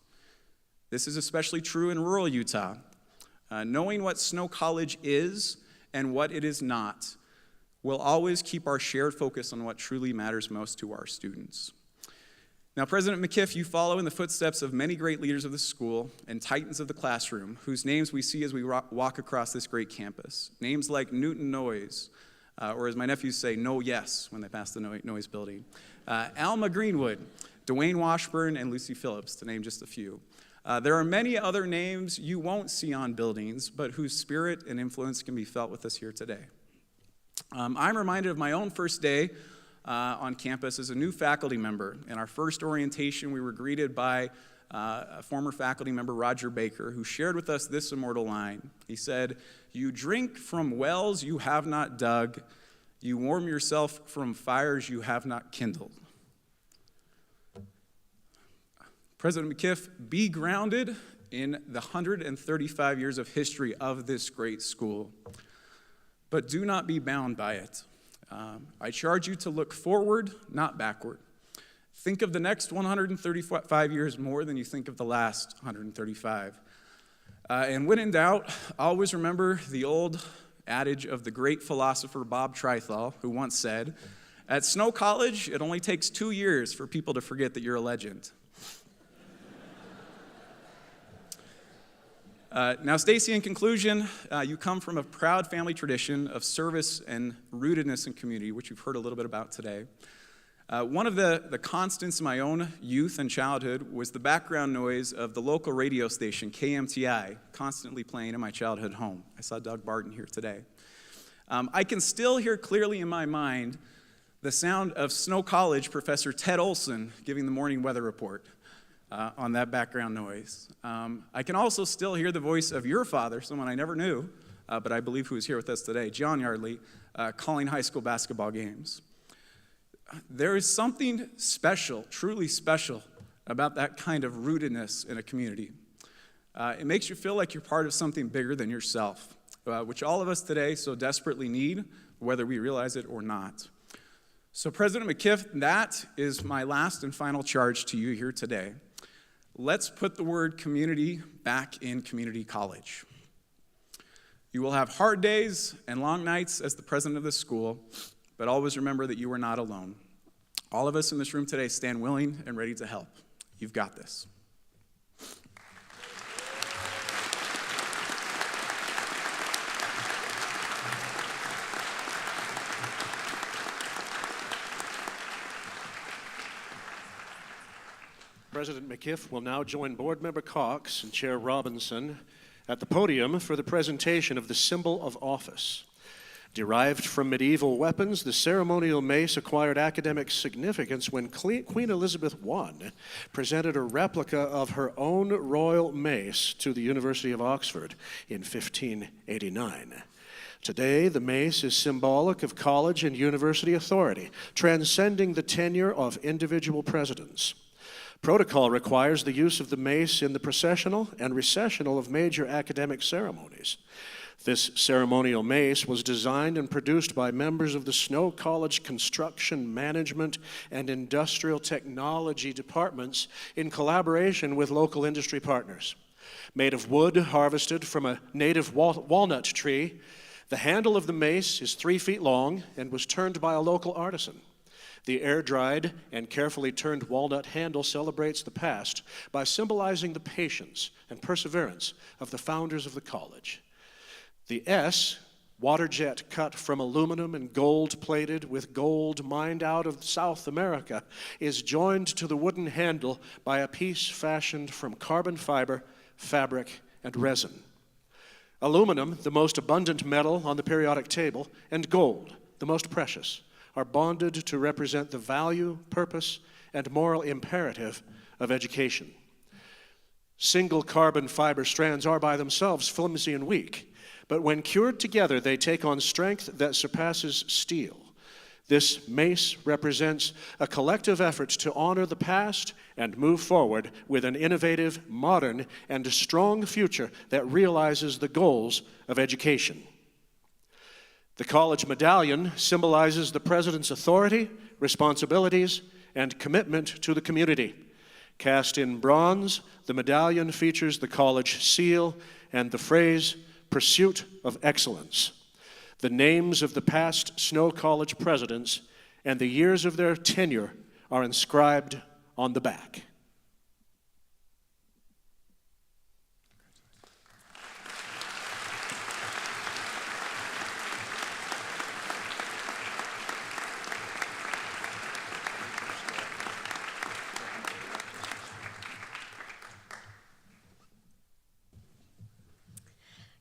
This is especially true in rural Utah. Knowing what Snow College is and what it is not will always keep our shared focus on what truly matters most to our students. Now, President McIff, you follow in the footsteps of many great leaders of the school and titans of the classroom, whose names we see as we walk across this great campus. Names like Newton Noyes, or as my nephews say, No Yes, when they pass the Noyes building. Alma Greenwood, Dwayne Washburn, and Lucy Phillips, to name just a few. There are many other names you won't see on buildings, but whose spirit and influence can be felt with us here today. I'm reminded of my own first day on campus as a new faculty member. In our first orientation, we were greeted by a former faculty member, Roger Baker, who shared with us this immortal line. He said, "You drink from wells you have not dug. You warm yourself from fires you have not kindled." President McIff, be grounded in the 135 years of history of this great school, but do not be bound by it. I charge you to look forward, not backward. Think of the next 135 years more than you think of the last 135. And when in doubt, always remember the old adage of the great philosopher Bob Trithall, who once said, "At Snow College, it only takes 2 years for people to forget that you're a legend." Now, Stacee, in conclusion, you come from a proud family tradition of service and rootedness in community, which you've heard a little bit about today. One of the constants in my own youth and childhood was the background noise of the local radio station, KMTI, constantly playing in my childhood home. I saw Doug Barton here today. I can still hear clearly in my mind the sound of Snow College professor Ted Olson giving the morning weather report. On that background noise. I can also still hear the voice of your father, someone I never knew, but I believe who is here with us today, John Yardley, calling high school basketball games. There is something special, truly special, about that kind of rootedness in a community. It makes you feel like you're part of something bigger than yourself, which all of us today so desperately need, whether we realize it or not. So President McIff, that is my last and final charge to you here today. Let's put the word community back in community college. You will have hard days and long nights as the president of this school, but always remember that you are not alone. All of us in this room today stand willing and ready to help. You've got this. President McIff will now join Board Member Cox and Chair Robinson at the podium for the presentation of the symbol of office. Derived from medieval weapons, the ceremonial mace acquired academic significance when Queen Elizabeth I presented a replica of her own royal mace to the University of Oxford in 1589. Today, the mace is symbolic of college and university authority, transcending the tenure of individual presidents. Protocol requires the use of the mace in the processional and recessional of major academic ceremonies. This ceremonial mace was designed and produced by members of the Snow College Construction Management and Industrial Technology departments in collaboration with local industry partners. Made of wood harvested from a native walnut tree, the handle of the mace is 3 feet long and was turned by a local artisan. The air-dried and carefully turned walnut handle celebrates the past by symbolizing the patience and perseverance of the founders of the college. The S, water jet cut from aluminum and gold-plated with gold mined out of South America, is joined to the wooden handle by a piece fashioned from carbon fiber, fabric, and resin. Aluminum, the most abundant metal on the periodic table, and gold, the most precious, are bonded to represent the value, purpose, and moral imperative of education. Single carbon fiber strands are by themselves flimsy and weak, but when cured together, they take on strength that surpasses steel. This mace represents a collective effort to honor the past and move forward with an innovative, modern, and strong future that realizes the goals of education. The college medallion symbolizes the president's authority, responsibilities, and commitment to the community. Cast in bronze, the medallion features the college seal and the phrase, "Pursuit of Excellence." The names of the past Snow College presidents and the years of their tenure are inscribed on the back.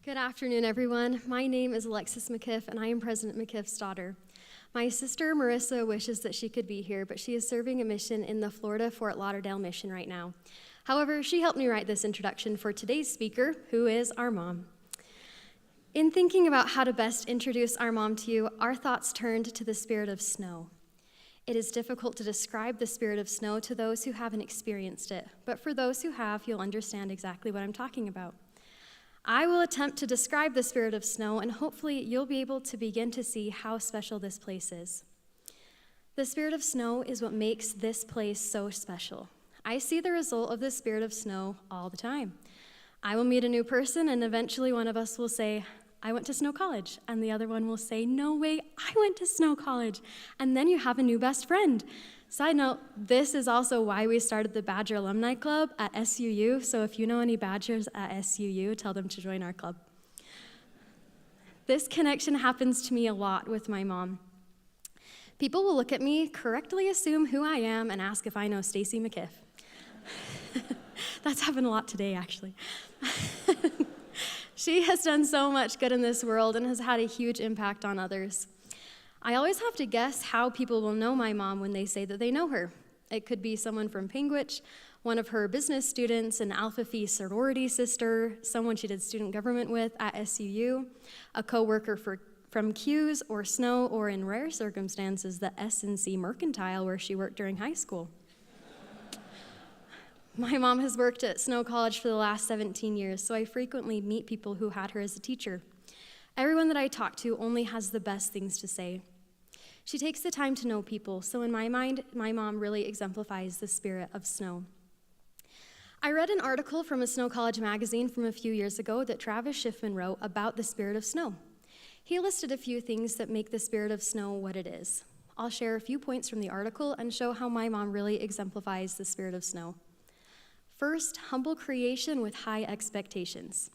Good afternoon, everyone. My name is Alexis McIff, and I am President McIff's daughter. My sister, Marissa, wishes that she could be here, but she is serving a mission in the Florida Fort Lauderdale mission right now. However, she helped me write this introduction for today's speaker, who is our mom. In thinking about how to best introduce our mom to you, our thoughts turned to the spirit of snow. It is difficult to describe the spirit of snow to those who haven't experienced it, but for those who have, you'll understand exactly what I'm talking about. I will attempt to describe the spirit of snow, and hopefully you'll be able to begin to see how special this place is. The spirit of snow is what makes this place so special. I see the result of the spirit of snow all the time. I will meet a new person, and eventually one of us will say, "I went to Snow College," and the other one will say, "No way, I went to Snow College," and then you have a new best friend. Side note, this is also why we started the Badger Alumni Club at SUU, so if you know any Badgers at SUU, tell them to join our club. This connection happens to me a lot with my mom. People will look at me, correctly assume who I am, and ask if I know Stacee McIff. That's happened a lot today, actually. She has done so much good in this world and has had a huge impact on others. I always have to guess how people will know my mom when they say that they know her. It could be someone from Pingwich, one of her business students, an Alpha Phi sorority sister, someone she did student government with at SUU, a coworker from Q's or Snow, or in rare circumstances, the S&C Mercantile where she worked during high school. My mom has worked at Snow College for the last 17 years, so I frequently meet people who had her as a teacher. Everyone that I talk to only has the best things to say. She takes the time to know people, so in my mind, my mom really exemplifies the spirit of snow. I read an article from a Snow College magazine from a few years ago that Travis Schiffman wrote about the spirit of snow. He listed a few things that make the spirit of snow what it is. I'll share a few points from the article and show how my mom really exemplifies the spirit of snow. First, humble creation with high expectations.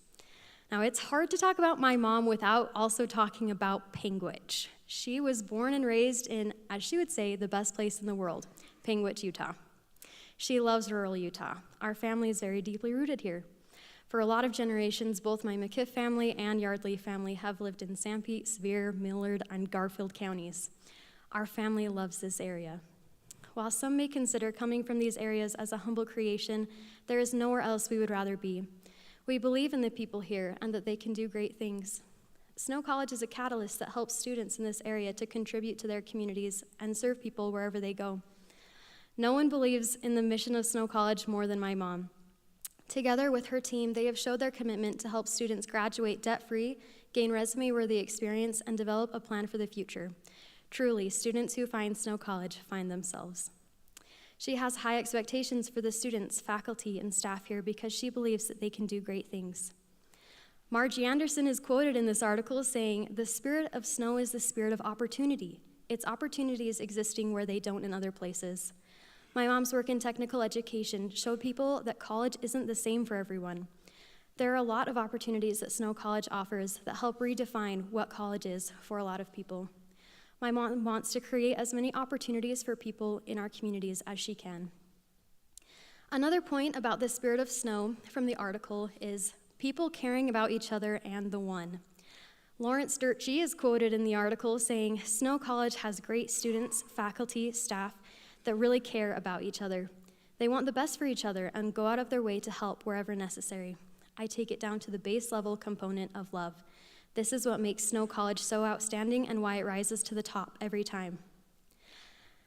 Now, it's hard to talk about my mom without also talking about Pingwich. She was born and raised in, as she would say, the best place in the world, Pingwich, Utah. She loves rural Utah. Our family is very deeply rooted here. For a lot of generations, both my McIff family and Yardley family have lived in Sanpete, Sevier, Millard, and Garfield counties. Our family loves this area. While some may consider coming from these areas as a humble creation, there is nowhere else we would rather be. We believe in the people here and that they can do great things. Snow College is a catalyst that helps students in this area to contribute to their communities and serve people wherever they go. No one believes in the mission of Snow College more than my mom. Together with her team, they have showed their commitment to help students graduate debt-free, gain resume-worthy experience, and develop a plan for the future. Truly, students who find Snow College find themselves. She has high expectations for the students, faculty, and staff here because she believes that they can do great things. Margie Anderson is quoted in this article saying, "The spirit of snow is the spirit of opportunity. It's opportunities existing where they don't in other places." My mom's work in technical education showed people that college isn't the same for everyone. There are a lot of opportunities that Snow College offers that help redefine what college is for a lot of people. My mom wants to create as many opportunities for people in our communities as she can. Another point about the spirit of snow from the article is people caring about each other and the one. Lawrence Dirtchie is quoted in the article saying, "Snow College has great students, faculty, staff that really care about each other. They want the best for each other and go out of their way to help wherever necessary. I take it down to the base level component of love. This is what makes Snow College so outstanding and why it rises to the top every time."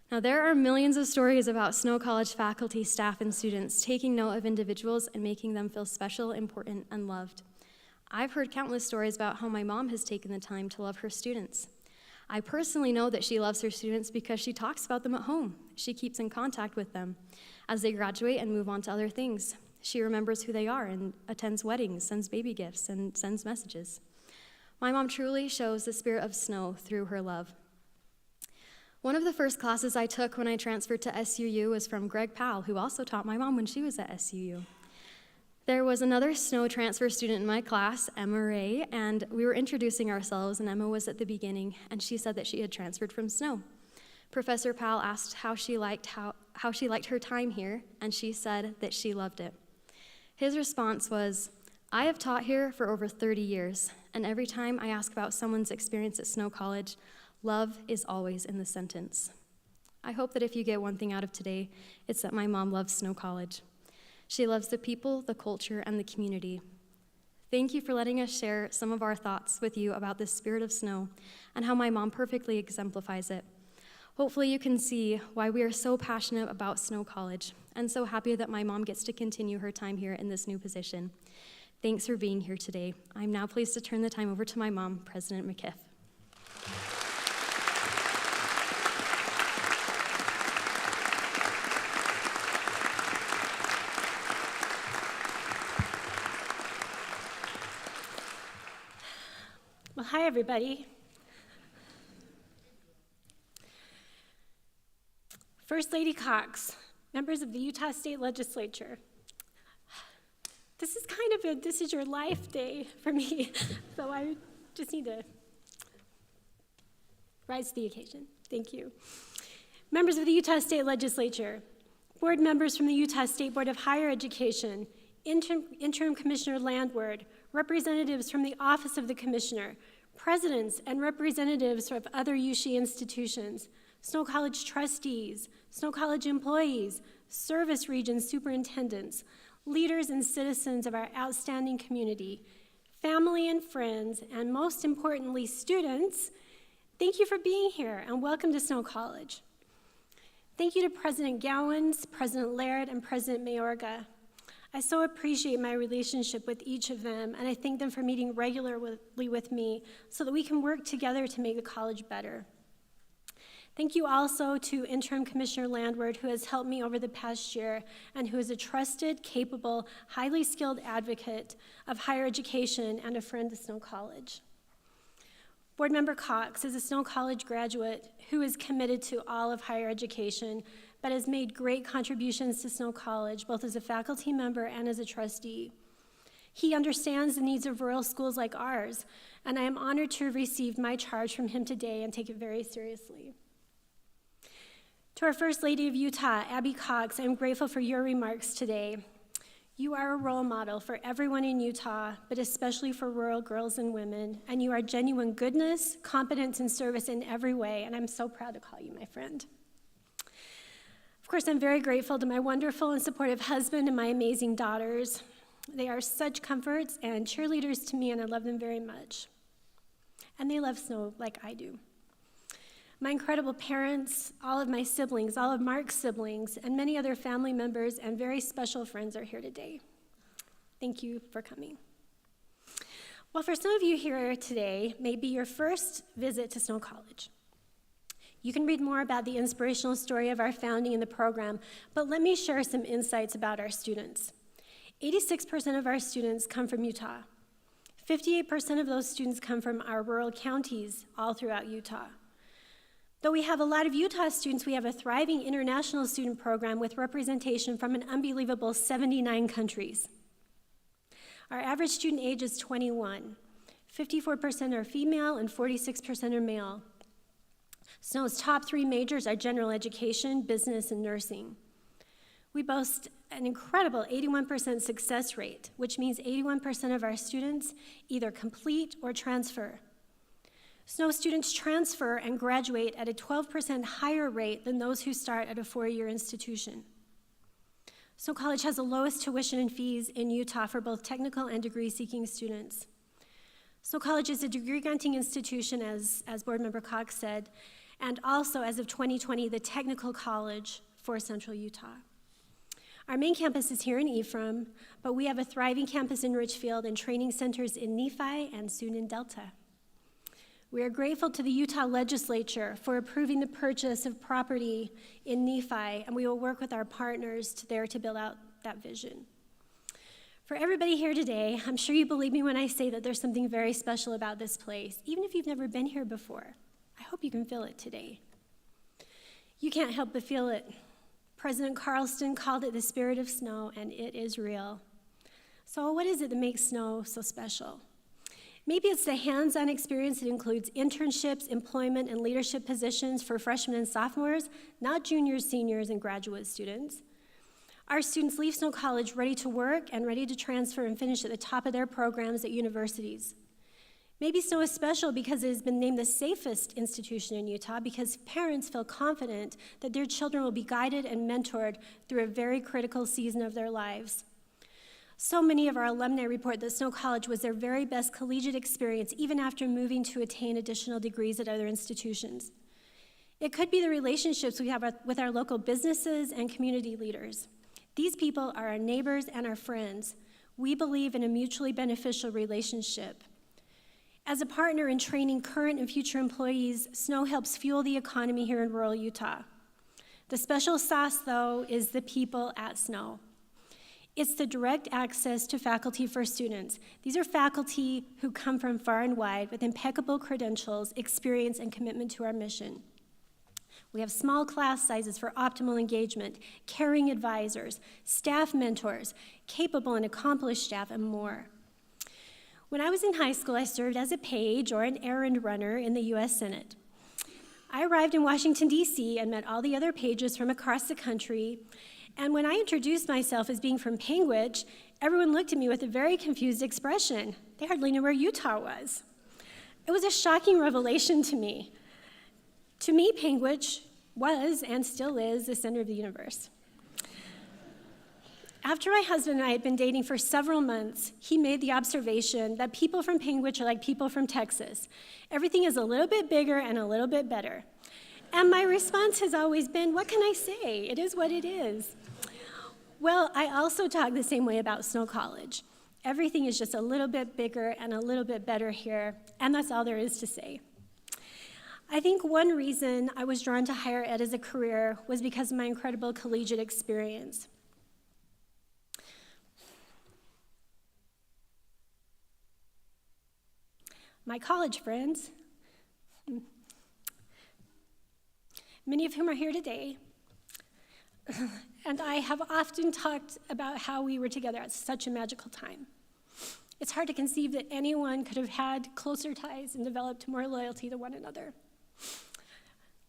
Now, there are millions of stories about Snow College faculty, staff, and students taking note of individuals and making them feel special, important, and loved. I've heard countless stories about how my mom has taken the time to love her students. I personally know that she loves her students because she talks about them at home. She keeps in contact with them as they graduate and move on to other things. She remembers who they are and attends weddings, sends baby gifts, and sends messages. My mom truly shows the spirit of Snow through her love. One of the first classes I took when I transferred to SUU was from Greg Powell, who also taught my mom when she was at SUU. There was another Snow transfer student in my class, Emma Ray, and we were introducing ourselves, and Emma was at the beginning, and she said that she had transferred from Snow. Professor Powell asked how she liked her time here, and she said that she loved it. His response was, "I have taught here for over 30 years, and every time I ask about someone's experience at Snow College, love is always in the sentence." I hope that if you get one thing out of today, it's that my mom loves Snow College. She loves the people, the culture, and the community. Thank you for letting us share some of our thoughts with you about the spirit of Snow and how my mom perfectly exemplifies it. Hopefully you can see why we are so passionate about Snow College and so happy that my mom gets to continue her time here in this new position. Thanks for being here today. I'm now pleased to turn the time over to my mom, President McIff. Well, hi, everybody. First Lady Cox, members of the Utah State Legislature. This is your life day for me, so I just need to rise to the occasion. Thank you. Members of the Utah State Legislature, board members from the Utah State Board of Higher Education, Interim Commissioner Landward, representatives from the Office of the Commissioner, presidents and representatives of other USHE institutions, Snow College trustees, Snow College employees, service region superintendents, leaders and citizens of our outstanding community, family and friends, and most importantly, students, thank you for being here and welcome to Snow College. Thank you to President Gowans, President Laird, and President Mayorga. I so appreciate my relationship with each of them, and I thank them for meeting regularly with me so that we can work together to make the college better. Thank you also to Interim Commissioner Landward, who has helped me over the past year and who is a trusted, capable, highly skilled advocate of higher education and a friend to Snow College. Board Member Cox is a Snow College graduate who is committed to all of higher education, but has made great contributions to Snow College, both as a faculty member and as a trustee. He understands the needs of rural schools like ours, and I am honored to have received my charge from him today and take it very seriously. To our First Lady of Utah, Abby Cox, I am grateful for your remarks today. You are a role model for everyone in Utah, but especially for rural girls and women, and you are genuine goodness, competence, and service in every way, and I'm so proud to call you my friend. Of course, I'm very grateful to my wonderful and supportive husband and my amazing daughters. They are such comforts and cheerleaders to me, and I love them very much. And they love Snow like I do. My incredible parents, all of my siblings, all of Mark's siblings, and many other family members and very special friends are here today. Thank you for coming. Well, for some of you here today, may be your first visit to Snow College. You can read more about the inspirational story of our founding in the program, but let me share some insights about our students. 86% of our students come from Utah. 58% of those students come from our rural counties all throughout Utah. Though we have a lot of Utah students, we have a thriving international student program with representation from an unbelievable 79 countries. Our average student age is 21. 54% are female and 46% are male. Snow's top 3 majors are general education, business, and nursing. We boast an incredible 81% success rate, which means 81% of our students either complete or transfer. Snow students transfer and graduate at a 12% higher rate than those who start at a 4-year institution. Snow College has the lowest tuition and fees in Utah for both technical and degree-seeking students. Snow College is a degree-granting institution, as Board Member Cox said, and also, as of 2020, the technical college for Central Utah. Our main campus is here in Ephraim, but we have a thriving campus in Richfield and training centers in Nephi and soon in Delta. We are grateful to the Utah legislature for approving the purchase of property in Nephi, and we will work with our partners there to build out that vision. For everybody here today, I'm sure you believe me when I say that there's something very special about this place, even if you've never been here before. I hope you can feel it today. You can't help but feel it. President Carlson called it the spirit of snow, and it is real. So what is it that makes snow so special? Maybe it's the hands-on experience that includes internships, employment, and leadership positions for freshmen and sophomores, not juniors, seniors, and graduate students. Our students leave Snow College ready to work and ready to transfer and finish at the top of their programs at universities. Maybe Snow is special because it has been named the safest institution in Utah because parents feel confident that their children will be guided and mentored through a very critical season of their lives. So many of our alumni report that Snow College was their very best collegiate experience, even after moving to attain additional degrees at other institutions. It could be the relationships we have with our local businesses and community leaders. These people are our neighbors and our friends. We believe in a mutually beneficial relationship. As a partner in training current and future employees, Snow helps fuel the economy here in rural Utah. The special sauce, though, is the people at Snow. It's the direct access to faculty for students. These are faculty who come from far and wide with impeccable credentials, experience, and commitment to our mission. We have small class sizes for optimal engagement, caring advisors, staff mentors, capable and accomplished staff, and more. When I was in high school, I served as a page or an errand runner in the U.S. Senate. I arrived in Washington, D.C. and met all the other pages from across the country. And when I introduced myself as being from Panguitch, everyone looked at me with a very confused expression. They hardly knew where Utah was. It was a shocking revelation to me. To me, Panguitch was and still is the center of the universe. After my husband and I had been dating for several months, he made the observation that people from Panguitch are like people from Texas. Everything is a little bit bigger and a little bit better. And my response has always been, what can I say? It is what it is. Well, I also talk the same way about Snow College. Everything is just a little bit bigger and a little bit better here, and that's all there is to say. I think one reason I was drawn to higher ed as a career was because of my incredible collegiate experience. My college friends, many of whom are here today, and I have often talked about how we were together at such a magical time. It's hard to conceive that anyone could have had closer ties and developed more loyalty to one another.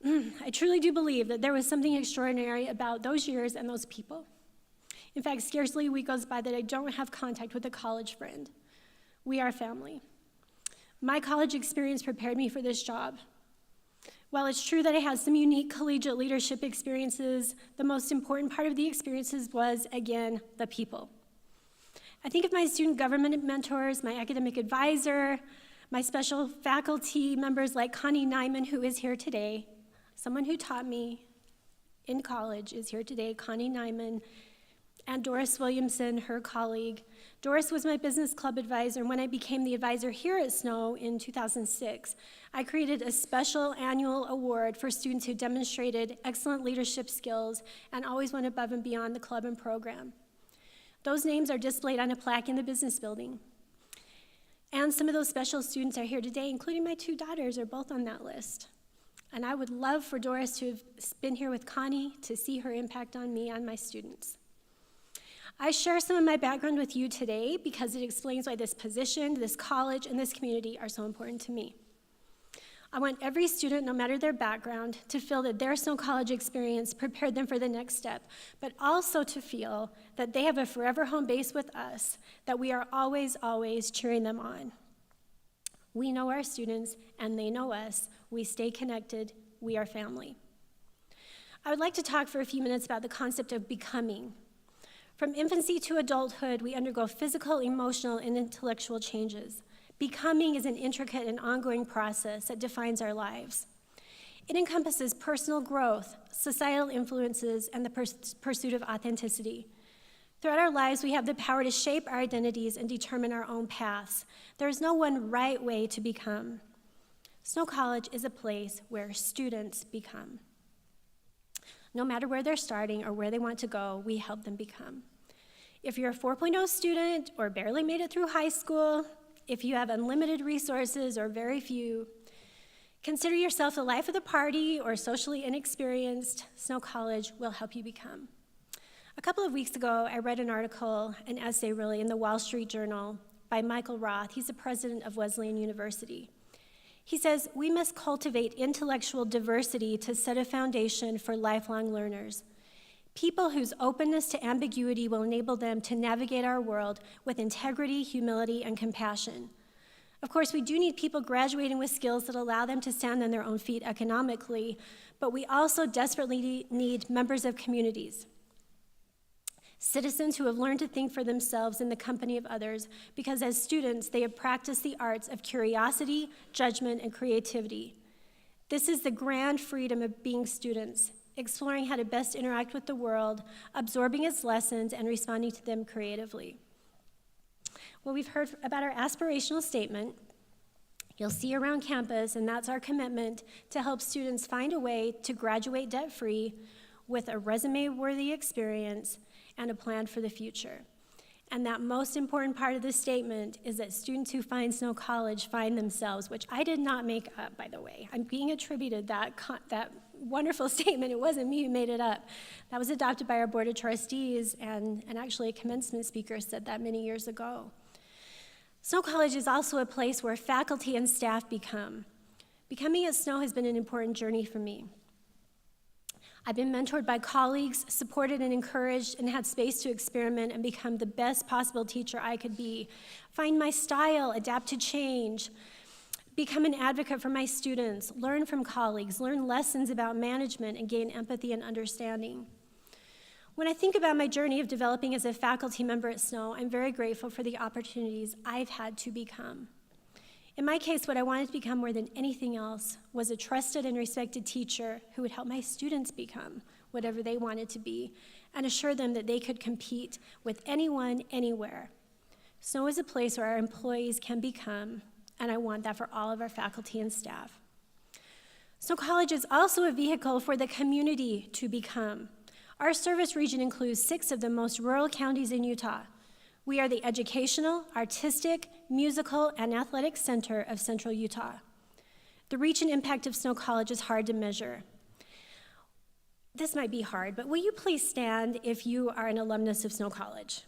I truly do believe that there was something extraordinary about those years and those people. In fact, scarcely a week goes by that I don't have contact with a college friend. We are family. My college experience prepared me for this job. While it's true that I had some unique collegiate leadership experiences, the most important part of the experiences was, again, the people. I think of my student government mentors, my academic advisor, my special faculty members like Connie Nyman, who is here today. Someone who taught me in college is here today, Connie Nyman, and Doris Williamson, her colleague. Doris was my business club advisor, and when I became the advisor here at Snow in 2006, I created a special annual award for students who demonstrated excellent leadership skills and always went above and beyond the club and program. Those names are displayed on a plaque in the business building. And some of those special students are here today, including my two daughters are both on that list. And I would love for Doris to have been here with Connie to see her impact on me and my students. I share some of my background with you today because it explains why this position, this college, and this community are so important to me. I want every student, no matter their background, to feel that their Snow College experience prepared them for the next step, but also to feel that they have a forever home base with us, that we are always, always cheering them on. We know our students, and they know us. We stay connected. We are family. I would like to talk for a few minutes about the concept of becoming. From infancy to adulthood, we undergo physical, emotional, and intellectual changes. Becoming is an intricate and ongoing process that defines our lives. It encompasses personal growth, societal influences, and the pursuit of authenticity. Throughout our lives, we have the power to shape our identities and determine our own paths. There is no one right way to become. Snow College is a place where students become. No matter where they're starting or where they want to go, we help them become. If you're a 4.0 student or barely made it through high school, if you have unlimited resources or very few, consider yourself the life of the party or socially inexperienced, Snow College will help you become. A couple of weeks ago, I read an article, an essay really, in the Wall Street Journal by Michael Roth. He's the president of Wesleyan University. He says, "We must cultivate intellectual diversity to set a foundation for lifelong learners. People whose openness to ambiguity will enable them to navigate our world with integrity, humility, and compassion. Of course, we do need people graduating with skills that allow them to stand on their own feet economically, but we also desperately need members of communities. Citizens who have learned to think for themselves in the company of others, because as students, they have practiced the arts of curiosity, judgment, and creativity. This is the grand freedom of being students, exploring how to best interact with the world, absorbing its lessons, and responding to them creatively." Well, we've heard about our aspirational statement. You'll see around campus, and that's our commitment to help students find a way to graduate debt-free with a resume-worthy experience and a plan for the future. And that most important part of this statement is that students who find Snow College find themselves, which I did not make up, by the way. I'm being attributed that wonderful statement. It wasn't me who made it up. That was adopted by our Board of Trustees, and actually a commencement speaker said that many years ago. Snow College is also a place where faculty and staff become. Becoming at Snow has been an important journey for me. I've been mentored by colleagues, supported and encouraged, and had space to experiment and become the best possible teacher I could be, find my style, adapt to change, become an advocate for my students, learn from colleagues, learn lessons about management, and gain empathy and understanding. When I think about my journey of developing as a faculty member at Snow, I'm very grateful for the opportunities I've had to become. In my case, what I wanted to become more than anything else was a trusted and respected teacher who would help my students become whatever they wanted to be and assure them that they could compete with anyone, anywhere. Snow is a place where our employees can become, and I want that for all of our faculty and staff. Snow College is also a vehicle for the community to become. Our service region includes 6 of the most rural counties in Utah. We are the educational, artistic, musical, and athletic center of Central Utah. The reach and impact of Snow College is hard to measure. This might be hard, but will you please stand if you are an alumnus of Snow College?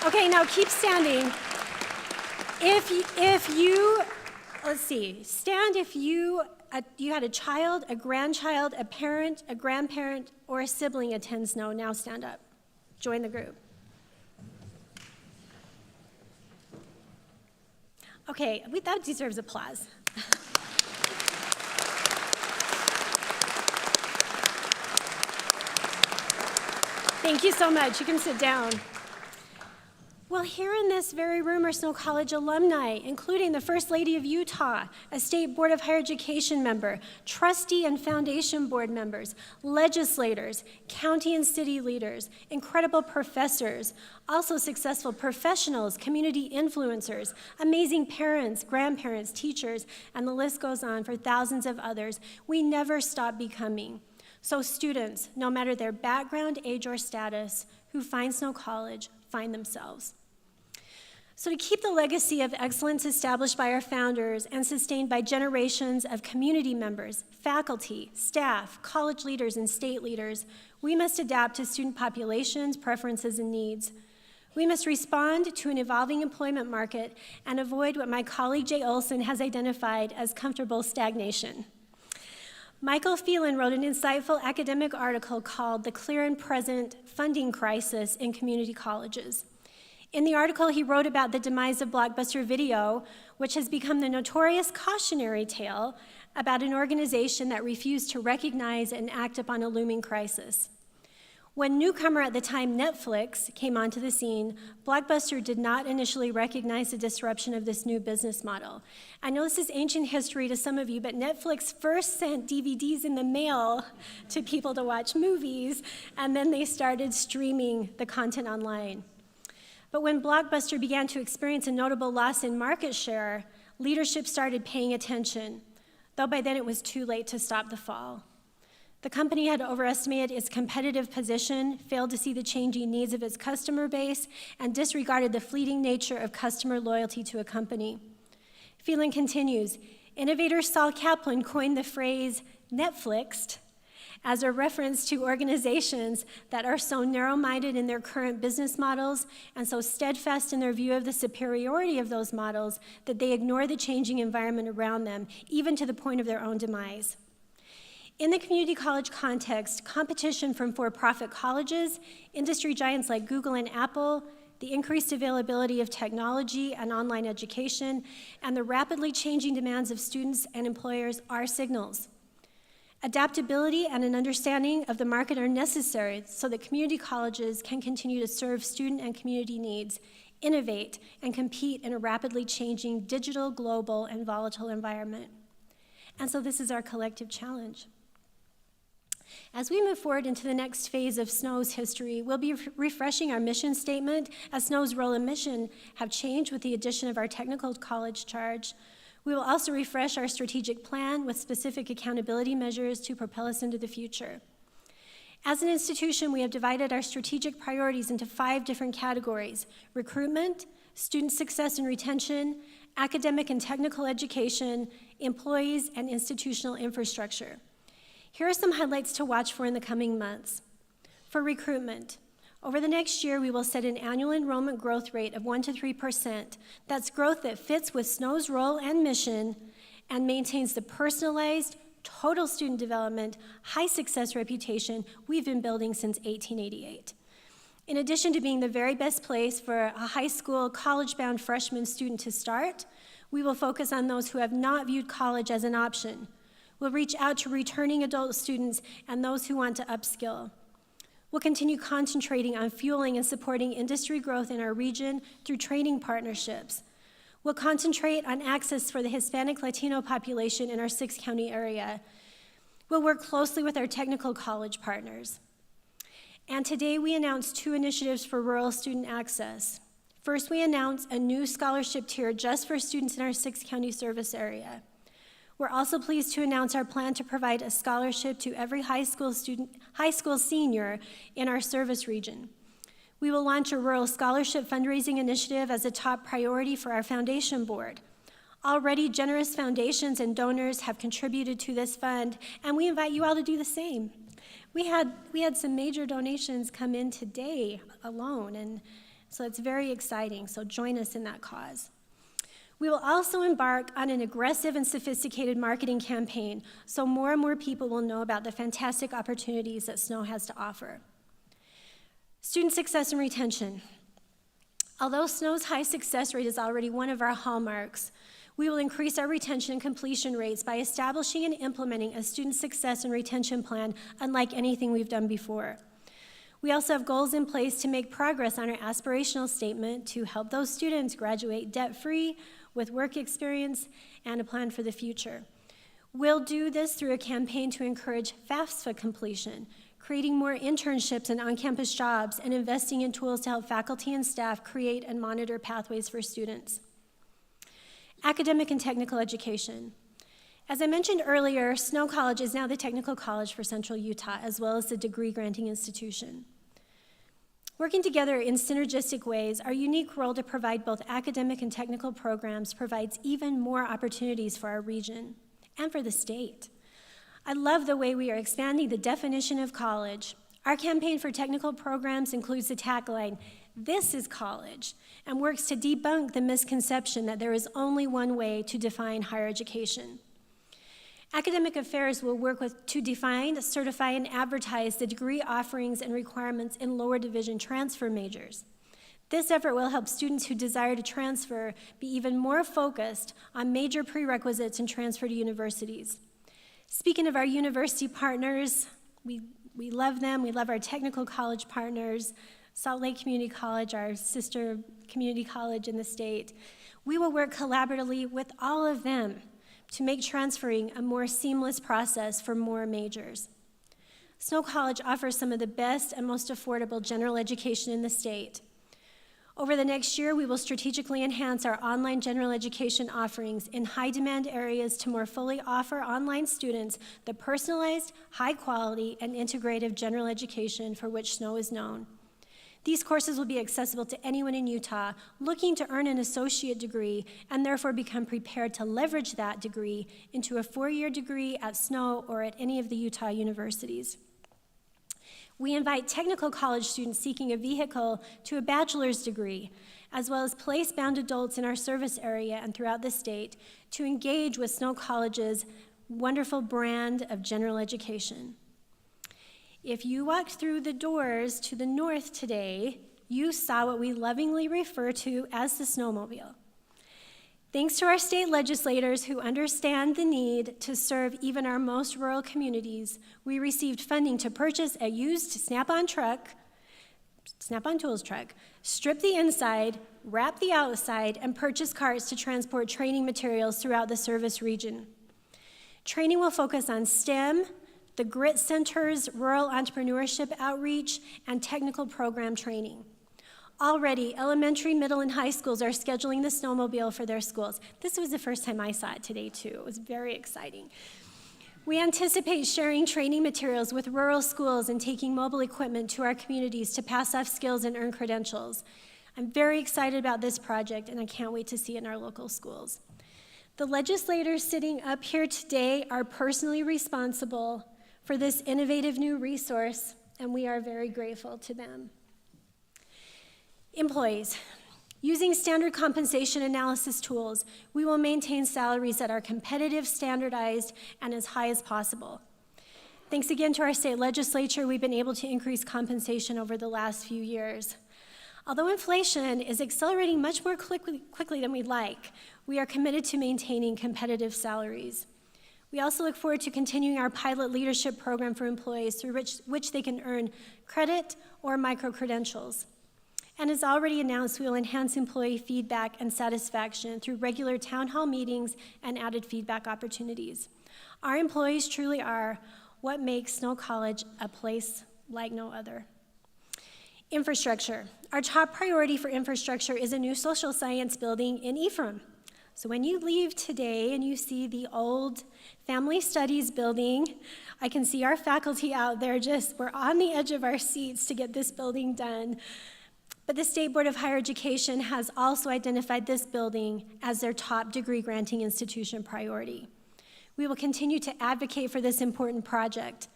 Okay, now keep standing. If you let's see, stand if you had a child, a grandchild, a parent, a grandparent, or a sibling attend Snow. Now stand up. Join the group. Okay, that deserves applause. Thank you so much. You can sit down. Well, here in this very room are Snow College alumni, including the First Lady of Utah, a State Board of Higher Education member, trustee and foundation board members, legislators, county and city leaders, incredible professors, also successful professionals, community influencers, amazing parents, grandparents, teachers, and the list goes on for thousands of others. We never stop becoming. So students, no matter their background, age, or status, who find Snow College, find themselves. So to keep the legacy of excellence established by our founders and sustained by generations of community members, faculty, staff, college leaders, and state leaders, we must adapt to student populations, preferences, and needs. We must respond to an evolving employment market and avoid what my colleague Jay Olson has identified as comfortable stagnation. Michael Phelan wrote an insightful academic article called "The Clear and Present Funding Crisis in Community Colleges." In the article, he wrote about the demise of Blockbuster Video, which has become the notorious cautionary tale about an organization that refused to recognize and act upon a looming crisis. When newcomer at the time Netflix came onto the scene, Blockbuster did not initially recognize the disruption of this new business model. I know this is ancient history to some of you, but Netflix first sent DVDs in the mail to people to watch movies, and then they started streaming the content online. But when Blockbuster began to experience a notable loss in market share, leadership started paying attention, though by then it was too late to stop the fall. The company had overestimated its competitive position, failed to see the changing needs of its customer base, and disregarded the fleeting nature of customer loyalty to a company. Phelan continues, innovator Saul Kaplan coined the phrase Netflixed as a reference to organizations that are so narrow-minded in their current business models and so steadfast in their view of the superiority of those models that they ignore the changing environment around them, even to the point of their own demise. In the community college context, competition from for-profit colleges, industry giants like Google and Apple, the increased availability of technology and online education, and the rapidly changing demands of students and employers are signals. Adaptability and an understanding of the market are necessary so that community colleges can continue to serve student and community needs, innovate, and compete in a rapidly changing digital, global, and volatile environment. And so this is our collective challenge. As we move forward into the next phase of SNO's history, we'll be refreshing our mission statement as SNO's role and mission have changed with the addition of our technical college charge. We will also refresh our strategic plan with specific accountability measures to propel us into the future. As an institution, we have divided our strategic priorities into 5 different categories: recruitment, student success and retention, academic and technical education, employees, and institutional infrastructure. Here are some highlights to watch for in the coming months. For recruitment, over the next year, we will set an annual enrollment growth rate of 1 to 3%. That's growth that fits with SNO's role and mission and maintains the personalized, total student development, high success reputation we've been building since 1888. In addition to being the very best place for a high school, college-bound freshman student to start, we will focus on those who have not viewed college as an option. We'll reach out to returning adult students and those who want to upskill. We'll continue concentrating on fueling and supporting industry growth in our region through training partnerships. We'll concentrate on access for the Hispanic Latino population in our 6-county area. We'll work closely with our technical college partners. And today we announced 2 initiatives for rural student access. First, we announced a new scholarship tier just for students in our 6-county service area. We're also pleased to announce our plan to provide a scholarship to every high school senior in our service region. We will launch a rural scholarship fundraising initiative as a top priority for our foundation board. Already, generous foundations and donors have contributed to this fund, and we invite you all to do the same. We had some major donations come in today alone, and so it's very exciting, so join us in that cause. We will also embark on an aggressive and sophisticated marketing campaign so more and more people will know about the fantastic opportunities that SNO has to offer. Student success and retention. Although SNO's high success rate is already one of our hallmarks, we will increase our retention and completion rates by establishing and implementing a student success and retention plan unlike anything we've done before. We also have goals in place to make progress on our aspirational statement to help those students graduate debt-free, with work experience, and a plan for the future. We'll do this through a campaign to encourage FAFSA completion, creating more internships and on-campus jobs, and investing in tools to help faculty and staff create and monitor pathways for students. Academic and technical education. As I mentioned earlier, SNO College is now the technical college for Central Utah, as well as the degree-granting institution. Working together in synergistic ways, our unique role to provide both academic and technical programs provides even more opportunities for our region and for the state. I love the way we are expanding the definition of college. Our campaign for technical programs includes the tagline, "This is college," and works to debunk the misconception that there is only one way to define higher education. Academic Affairs will work to define, certify, and advertise the degree offerings and requirements in lower division transfer majors. This effort will help students who desire to transfer be even more focused on major prerequisites and transfer to universities. Speaking of our university partners, we We love them. We love our technical college partners, Salt Lake Community College, our sister community college in the state. We will work collaboratively with all of them to make transferring a more seamless process for more majors. Snow College offers some of the best and most affordable general education in the state. Over the next year, we will strategically enhance our online general education offerings in high-demand areas to more fully offer online students the personalized, high-quality, and integrative general education for which Snow is known. These courses will be accessible to anyone in Utah looking to earn an associate degree and therefore become prepared to leverage that degree into a 4-year degree at Snow or at any of the Utah universities. We invite technical college students seeking a vehicle to a bachelor's degree, as well as place-bound adults in our service area and throughout the state to engage with Snow College's wonderful brand of general education. If you walked through the doors to the north today, you saw what we lovingly refer to as the snowmobile. Thanks to our state legislators who understand the need to serve even our most rural communities, we received funding to purchase a used Snap-on Tools truck, strip the inside, wrap the outside, and purchase carts to transport training materials throughout the service region. Training will focus on STEM, the Grit Center's rural entrepreneurship outreach, and technical program training. Already, elementary, middle, and high schools are scheduling the snowmobile for their schools. This was the first time I saw it today, too. It was very exciting. We anticipate sharing training materials with rural schools and taking mobile equipment to our communities to pass off skills and earn credentials. I'm very excited about this project, and I can't wait to see it in our local schools. The legislators sitting up here today are personally responsible for this innovative new resource, and we are very grateful to them. Employees. Using standard compensation analysis tools, we will maintain salaries that are competitive, standardized, and as high as possible. Thanks again to our state legislature, we've been able to increase compensation over the last few years. Although inflation is accelerating much more quickly than we'd like, we are committed to maintaining competitive salaries. We also look forward to continuing our pilot leadership program for employees through which they can earn credit or micro-credentials. And as already announced, we will enhance employee feedback and satisfaction through regular town hall meetings and added feedback opportunities. Our employees truly are what makes Snow College a place like no other. Infrastructure. Our top priority for infrastructure is a new social science building in Ephraim. So when you leave today and you see the old family studies building, I can see our faculty out there we're on the edge of our seats to get this building done. But the State Board of Higher Education has also identified this building as their top degree granting institution priority. We will continue to advocate for this important project.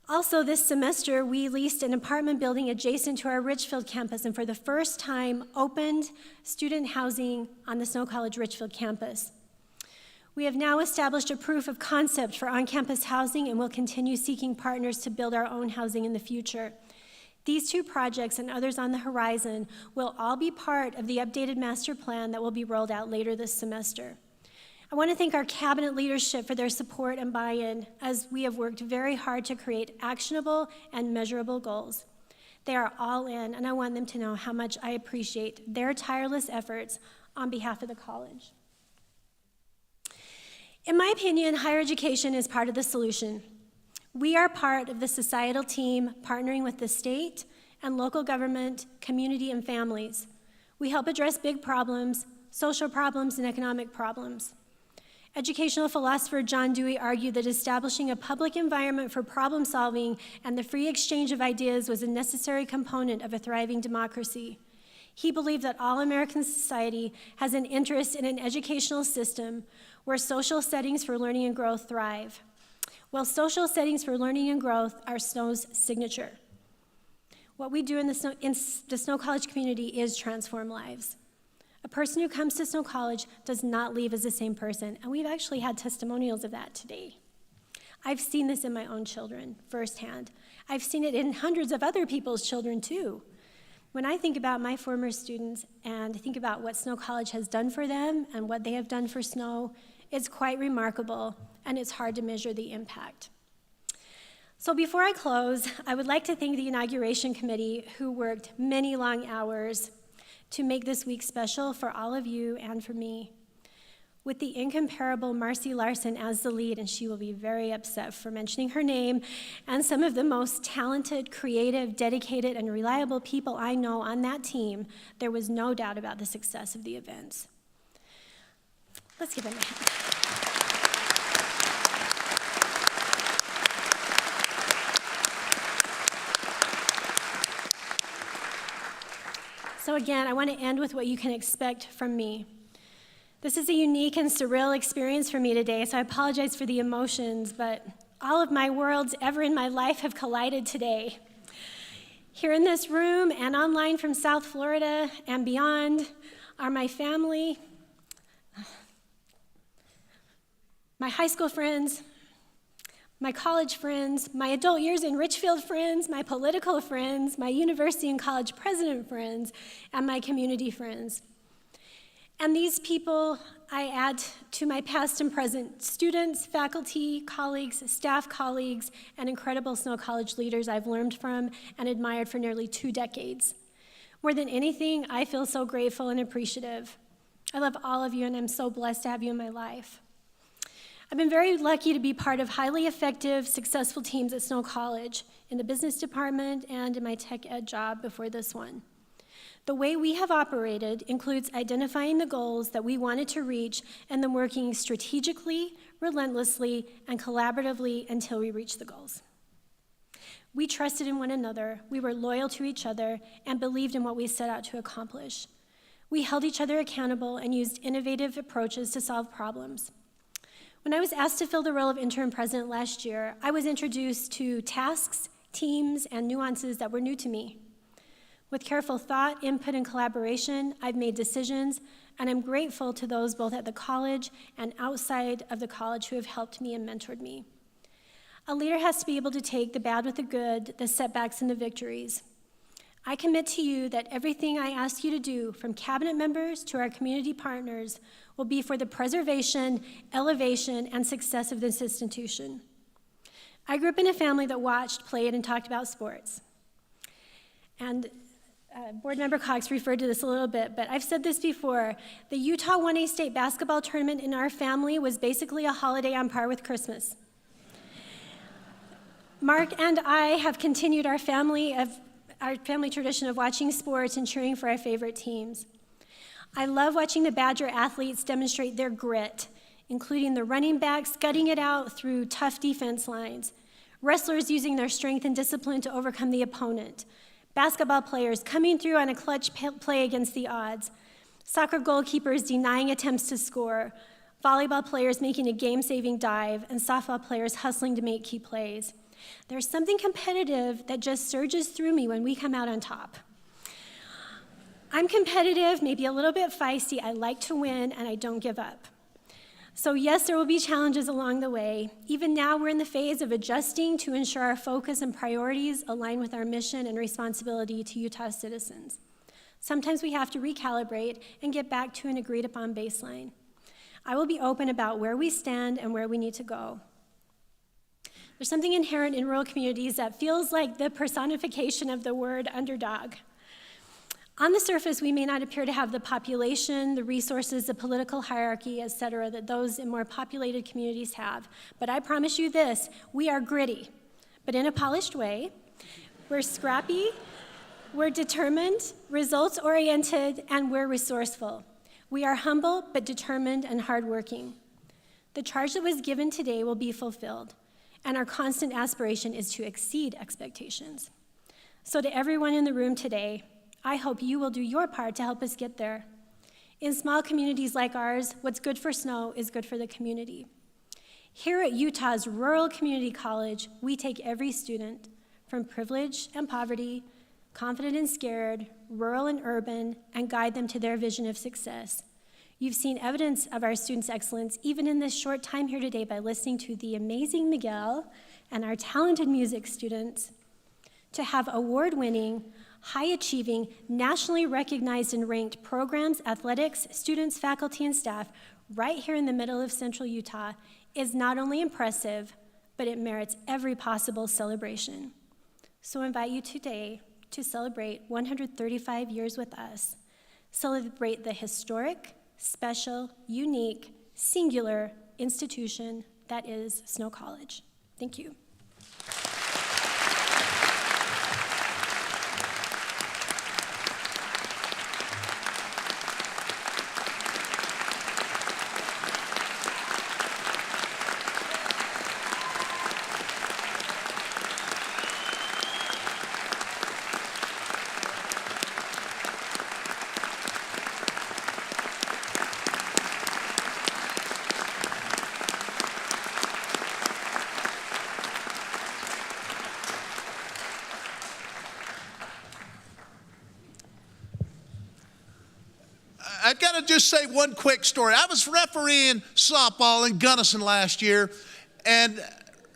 Also, this semester, we leased an apartment building adjacent to our Richfield campus and for the first time opened student housing on the Snow College Richfield campus. We have now established a proof of concept for on-campus housing and will continue seeking partners to build our own housing in the future. These two projects and others on the horizon will all be part of the updated master plan that will be rolled out later this semester. I want to thank our cabinet leadership for their support and buy-in as we have worked very hard to create actionable and measurable goals. They are all in, and I want them to know how much I appreciate their tireless efforts on behalf of the college. In my opinion, higher education is part of the solution. We are part of the societal team partnering with the state and local government, community, and families. We help address big problems, social problems, and economic problems. Educational philosopher John Dewey argued that establishing a public environment for problem solving and the free exchange of ideas was a necessary component of a thriving democracy. He believed that all American society has an interest in an educational system where social settings for learning and growth thrive. Well, social settings for learning and growth are Snow's signature. What we do in the Snow College community is transform lives. A person who comes to Snow College does not leave as the same person, and we've actually had testimonials of that today. I've seen this in my own children firsthand. I've seen it in hundreds of other people's children too. When I think about my former students and think about what Snow College has done for them and what they have done for Snow, it's quite remarkable, and it's hard to measure the impact. So before I close, I would like to thank the Inauguration Committee who worked many long hours to make this week special for all of you and for me. With the incomparable Marcy Larson as the lead, and she will be very upset for mentioning her name, and some of the most talented, creative, dedicated, and reliable people I know on that team, there was no doubt about the success of the events. Let's give them a hand. So again, I want to end with what you can expect from me. This is a unique and surreal experience for me today, so I apologize for the emotions, but all of my worlds ever in my life have collided today. Here in this room and online from South Florida and beyond are my family, my high school friends, my college friends, my adult years in Richfield friends, my political friends, my university and college president friends, and my community friends. And these people I add to my past and present students, faculty, colleagues, staff colleagues, and incredible Snow College leaders I've learned from and admired for nearly 2 decades. More than anything, I feel so grateful and appreciative. I love all of you, and I'm so blessed to have you in my life. I've been very lucky to be part of highly effective, successful teams at Snow College, in the business department and in my tech ed job before this one. The way we have operated includes identifying the goals that we wanted to reach and then working strategically, relentlessly, and collaboratively until we reach the goals. We trusted in one another, we were loyal to each other, and believed in what we set out to accomplish. We held each other accountable and used innovative approaches to solve problems. When I was asked to fill the role of interim president last year, I was introduced to tasks, teams, and nuances that were new to me. With careful thought, input, and collaboration, I've made decisions, and I'm grateful to those both at the college and outside of the college who have helped me and mentored me. A leader has to be able to take the bad with the good, the setbacks and the victories. I commit to you that everything I ask you to do, from cabinet members to our community partners, will be for the preservation, elevation, and success of this institution. I grew up in a family that watched, played, and talked about sports. And Board Member Cox referred to this a little bit, but I've said this before. The Utah 1A state basketball tournament in our family was basically a holiday on par with Christmas. Mark and I have continued our family tradition of watching sports and cheering for our favorite teams. I love watching the Badger athletes demonstrate their grit, including the running backs gutting it out through tough defense lines, wrestlers using their strength and discipline to overcome the opponent, basketball players coming through on a clutch play against the odds, soccer goalkeepers denying attempts to score, volleyball players making a game-saving dive, and softball players hustling to make key plays. There's something competitive that just surges through me when we come out on top. I'm competitive, maybe a little bit feisty. I like to win, and I don't give up. So yes, there will be challenges along the way. Even now, we're in the phase of adjusting to ensure our focus and priorities align with our mission and responsibility to Utah citizens. Sometimes we have to recalibrate and get back to an agreed-upon baseline. I will be open about where we stand and where we need to go. There's something inherent in rural communities that feels like the personification of the word underdog. On the surface, we may not appear to have the population, the resources, the political hierarchy, et cetera, that those in more populated communities have. But I promise you this, we are gritty, but in a polished way. We're scrappy, we're determined, results-oriented, and we're resourceful. We are humble, but determined and hardworking. The charge that was given today will be fulfilled, and our constant aspiration is to exceed expectations. So to everyone in the room today, I hope you will do your part to help us get there. In small communities like ours, what's good for Snow is good for the community. Here at Utah's Rural Community College, we take every student, from privilege and poverty, confident and scared, rural and urban, and guide them to their vision of success. You've seen evidence of our students' excellence even in this short time here today by listening to the amazing Miguel and our talented music students. To have award-winning, high-achieving, nationally recognized and ranked programs, athletics, students, faculty, and staff right here in the middle of central Utah is not only impressive, but it merits every possible celebration. So I invite you today to celebrate 135 years with us. Celebrate the historic, special, unique, singular institution that is Snow College. Thank you. I've got to just say one quick story. I was refereeing softball in Gunnison last year, and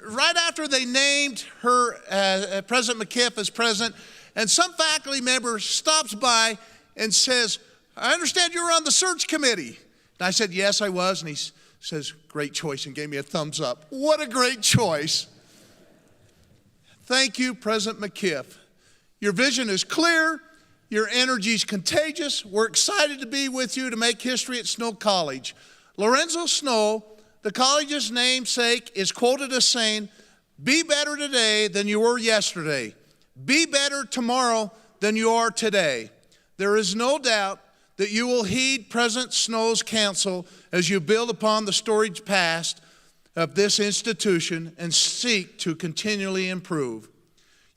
right after they named her, President McIff as president, and some faculty member stops by and says, "I understand you were on the search committee." And I said, "Yes, I was." And he says, "Great choice," and gave me a thumbs up. What a great choice. Thank you, President McIff. Your vision is clear. Your energy is contagious. We're excited to be with you to make history at Snow College. Lorenzo Snow, the college's namesake, is quoted as saying, "Be better today than you were yesterday. Be better tomorrow than you are today." There is no doubt that you will heed President Snow's counsel as you build upon the storied past of this institution and seek to continually improve.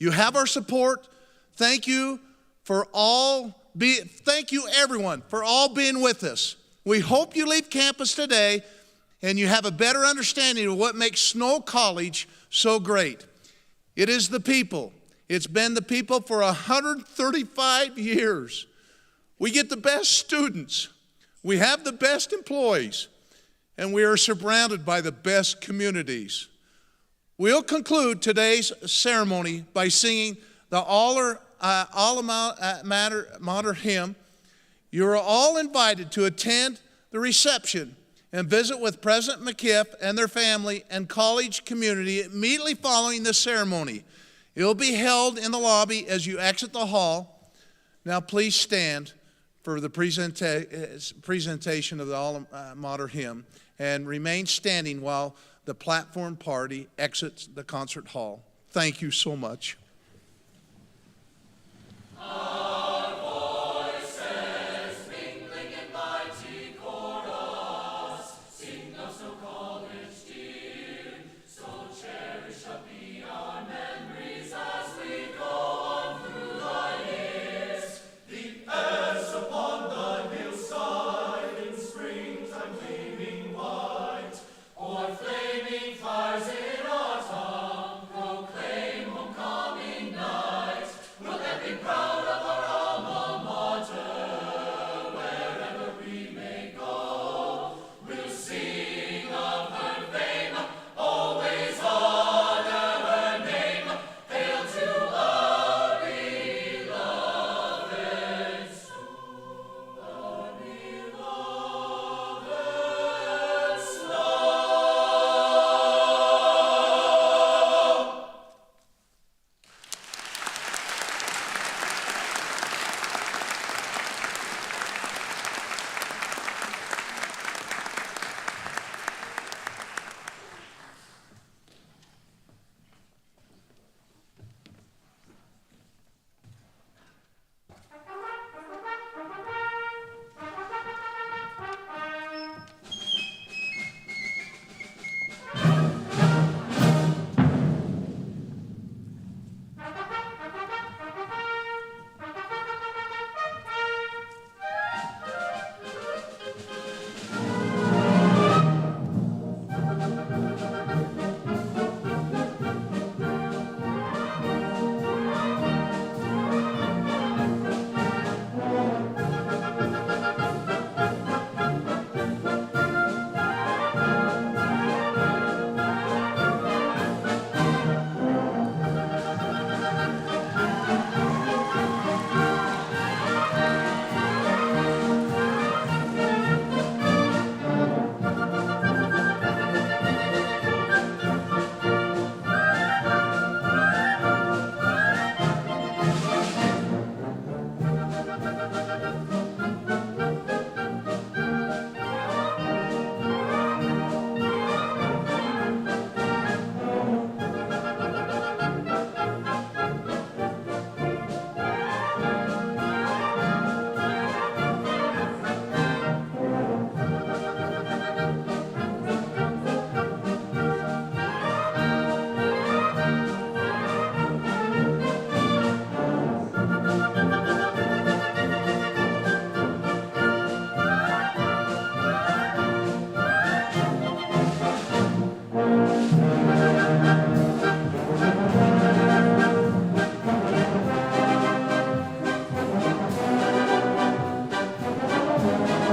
You have our support. Thank you everyone for all being with us. We hope you leave campus today and you have a better understanding of what makes Snow College so great. It is the people. It's been the people for 135 years. We get the best students. We have the best employees. And we are surrounded by the best communities. We'll conclude today's ceremony by singing the Alma Mater hymn. You are all invited to attend the reception and visit with President McIff and their family and college community immediately following the ceremony. It will be held in the lobby as you exit the hall. Now please stand for the presentation of the Alma Mater hymn and remain standing while the platform party exits the concert hall. Thank you so much. Proud of our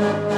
Thank you.